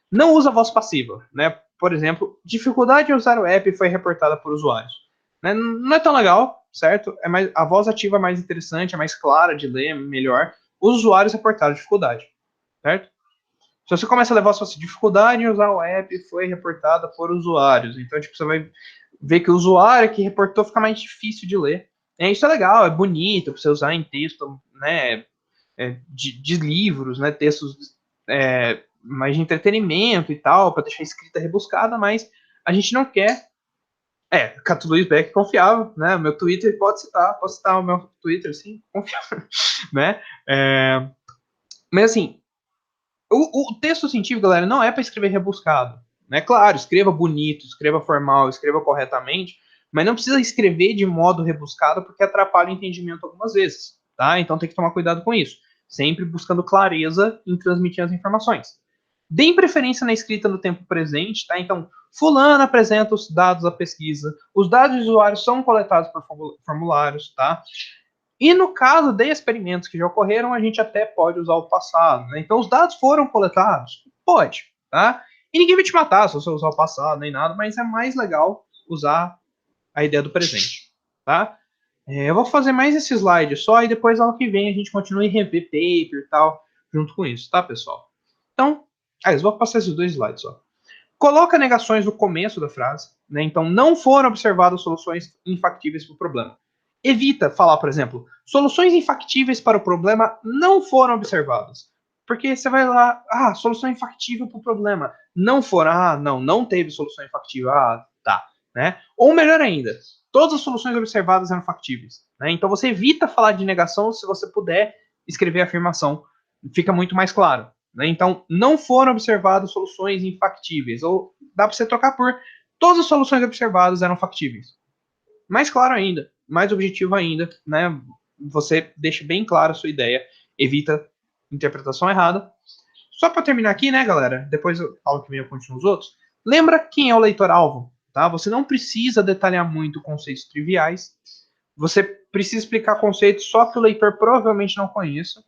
Não usa voz passiva, né? Por exemplo, dificuldade em usar o app foi reportada por usuários. Né? Não é tão legal, certo? A voz ativa é mais interessante, é mais clara de ler, melhor. Os usuários reportaram dificuldade, certo? Se você começa a levar a sua dificuldade em usar o app, foi reportada por usuários. Então, tipo, você vai ver que o usuário que reportou fica mais difícil de ler. Isso é legal, é bonito para você usar em texto, né, de livros, né, textos mais de entretenimento e tal, para deixar a escrita rebuscada, mas a gente não quer. Cato Luiz Beck confiável, né? O meu Twitter posso citar o meu Twitter, sim, confiável, né? Mas assim, o texto científico, galera, não é para escrever rebuscado. Né? Claro, escreva bonito, escreva formal, escreva corretamente, mas não precisa escrever de modo rebuscado porque atrapalha o entendimento algumas vezes. Tá? Então tem que tomar cuidado com isso. Sempre buscando clareza em transmitir as informações. Deem preferência na escrita no tempo presente, tá? Então, fulano apresenta os dados da pesquisa, os dados do usuário são coletados por formulários, tá? E no caso de experimentos que já ocorreram, a gente até pode usar o passado. Né? Então, os dados foram coletados? Pode, tá? E ninguém vai te matar se você usar o passado nem nada, mas é mais legal usar a ideia do presente, tá? Eu vou fazer mais esse slide só e depois, ano que vem, a gente continua em rever paper e tal, junto com isso, tá, pessoal? Então, eu vou passar esses 2 slides só. Coloca negações no começo da frase, né? Então, não foram observadas soluções infactíveis para o problema. Evita falar, por exemplo, soluções infactíveis para o problema não foram observadas. Porque você vai lá, solução infactível para o problema. Não foram, não teve solução infactível. Tá. Né? Ou melhor ainda, todas as soluções observadas eram factíveis. Né? Então você evita falar de negação se você puder escrever a afirmação. Fica muito mais claro. Né? Então, não foram observadas soluções infactíveis. Ou dá para você trocar por todas as soluções observadas eram factíveis. Mais claro ainda, mais objetivo ainda, né? Você deixa bem claro a sua ideia, evita interpretação errada. Só para terminar aqui, né, galera? Depois eu falo que eu continuo os outros. Lembra quem é o leitor-alvo, tá? Você não precisa detalhar muito conceitos triviais. Você precisa explicar conceitos só que o leitor provavelmente não conheça.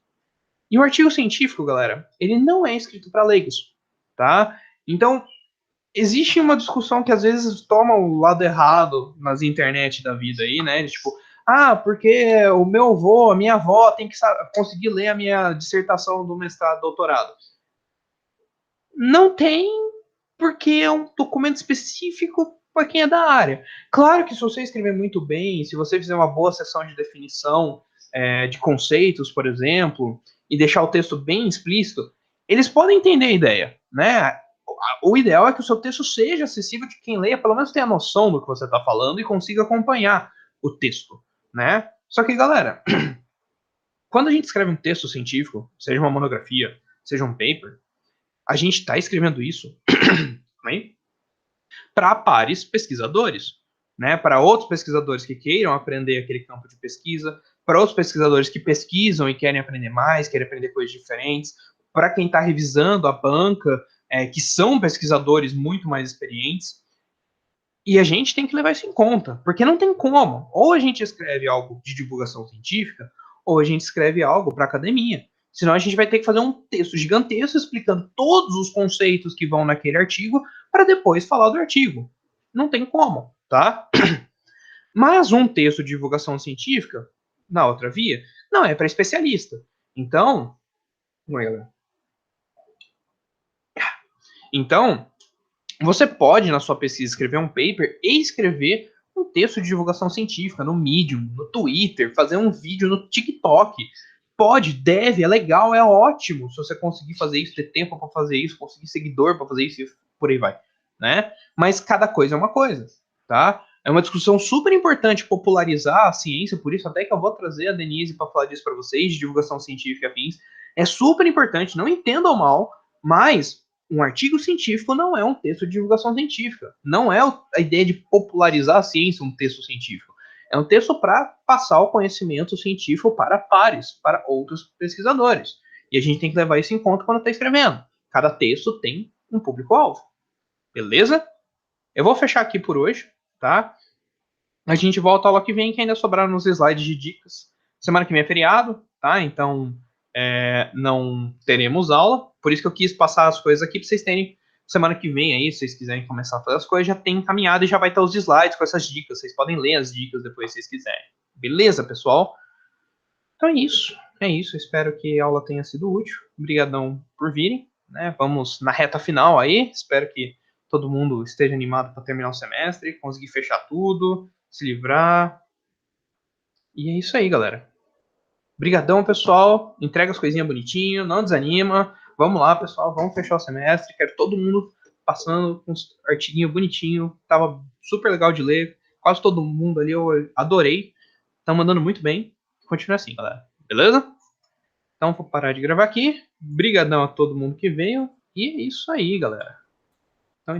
E o artigo científico, galera, ele não é escrito para leigos, tá? Então, existe uma discussão que às vezes toma o lado errado nas internet da vida aí, né? Tipo, porque o meu avô, a minha avó tem que conseguir ler a minha dissertação do mestrado, doutorado. Não tem, porque é um documento específico para quem é da área. Claro que se você escrever muito bem, se você fizer uma boa sessão de definição de conceitos, por exemplo, e deixar o texto bem explícito, eles podem entender a ideia, né? O ideal é que o seu texto seja acessível de quem leia, pelo menos tenha noção do que você está falando e consiga acompanhar o texto, né? Só que, galera, quando a gente escreve um texto científico, seja uma monografia, seja um paper, a gente está escrevendo isso para pares pesquisadores, né? Para outros pesquisadores que queiram aprender aquele campo de pesquisa, para outros pesquisadores que pesquisam e querem aprender mais, querem aprender coisas diferentes, para quem está revisando a banca, que são pesquisadores muito mais experientes. E a gente tem que levar isso em conta, porque não tem como. Ou a gente escreve algo de divulgação científica, ou a gente escreve algo para academia. Senão a gente vai ter que fazer um texto gigantesco explicando todos os conceitos que vão naquele artigo para depois falar do artigo. Não tem como, tá? Mas um texto de divulgação científica, na outra via, não é para especialista. Então, você pode, na sua pesquisa, escrever um paper e escrever um texto de divulgação científica no Medium, no Twitter, fazer um vídeo no TikTok. Pode, deve, é legal, é ótimo se você conseguir fazer isso, ter tempo para fazer isso, conseguir seguidor para fazer isso e por aí vai, né? Mas cada coisa é uma coisa, tá? É uma discussão super importante popularizar a ciência, por isso até que eu vou trazer a Denise para falar disso para vocês, de divulgação científica e afins. É super importante, não entendam mal, mas um artigo científico não é um texto de divulgação científica. Não é a ideia de popularizar a ciência um texto científico. É um texto para passar o conhecimento científico para pares, para outros pesquisadores. E a gente tem que levar isso em conta quando está escrevendo. Cada texto tem um público-alvo. Beleza? Eu vou fechar aqui por hoje, tá? A gente volta aula que vem, que ainda sobraram nos slides de dicas. Semana que vem é feriado, tá? Então não teremos aula. Por isso que eu quis passar as coisas aqui para vocês terem semana que vem aí, se vocês quiserem começar a fazer as coisas, já tem encaminhado e já vai estar os slides com essas dicas. Vocês podem ler as dicas depois se vocês quiserem. Beleza, pessoal? Então é isso. É isso. Espero que a aula tenha sido útil. Obrigadão por virem. Né? Vamos na reta final aí. Espero que todo mundo esteja animado para terminar o semestre, conseguir fechar tudo, se livrar. E é isso aí, galera. Brigadão, pessoal. Entrega as coisinhas bonitinho, não desanima. Vamos lá, pessoal. Vamos fechar o semestre. Quero todo mundo passando com um artiguinho bonitinho. Tava super legal de ler. Quase todo mundo ali eu adorei. Estão mandando muito bem. Continua assim, galera. Beleza? Então vou parar de gravar aqui. Brigadão a todo mundo que veio. E é isso aí, galera. Então,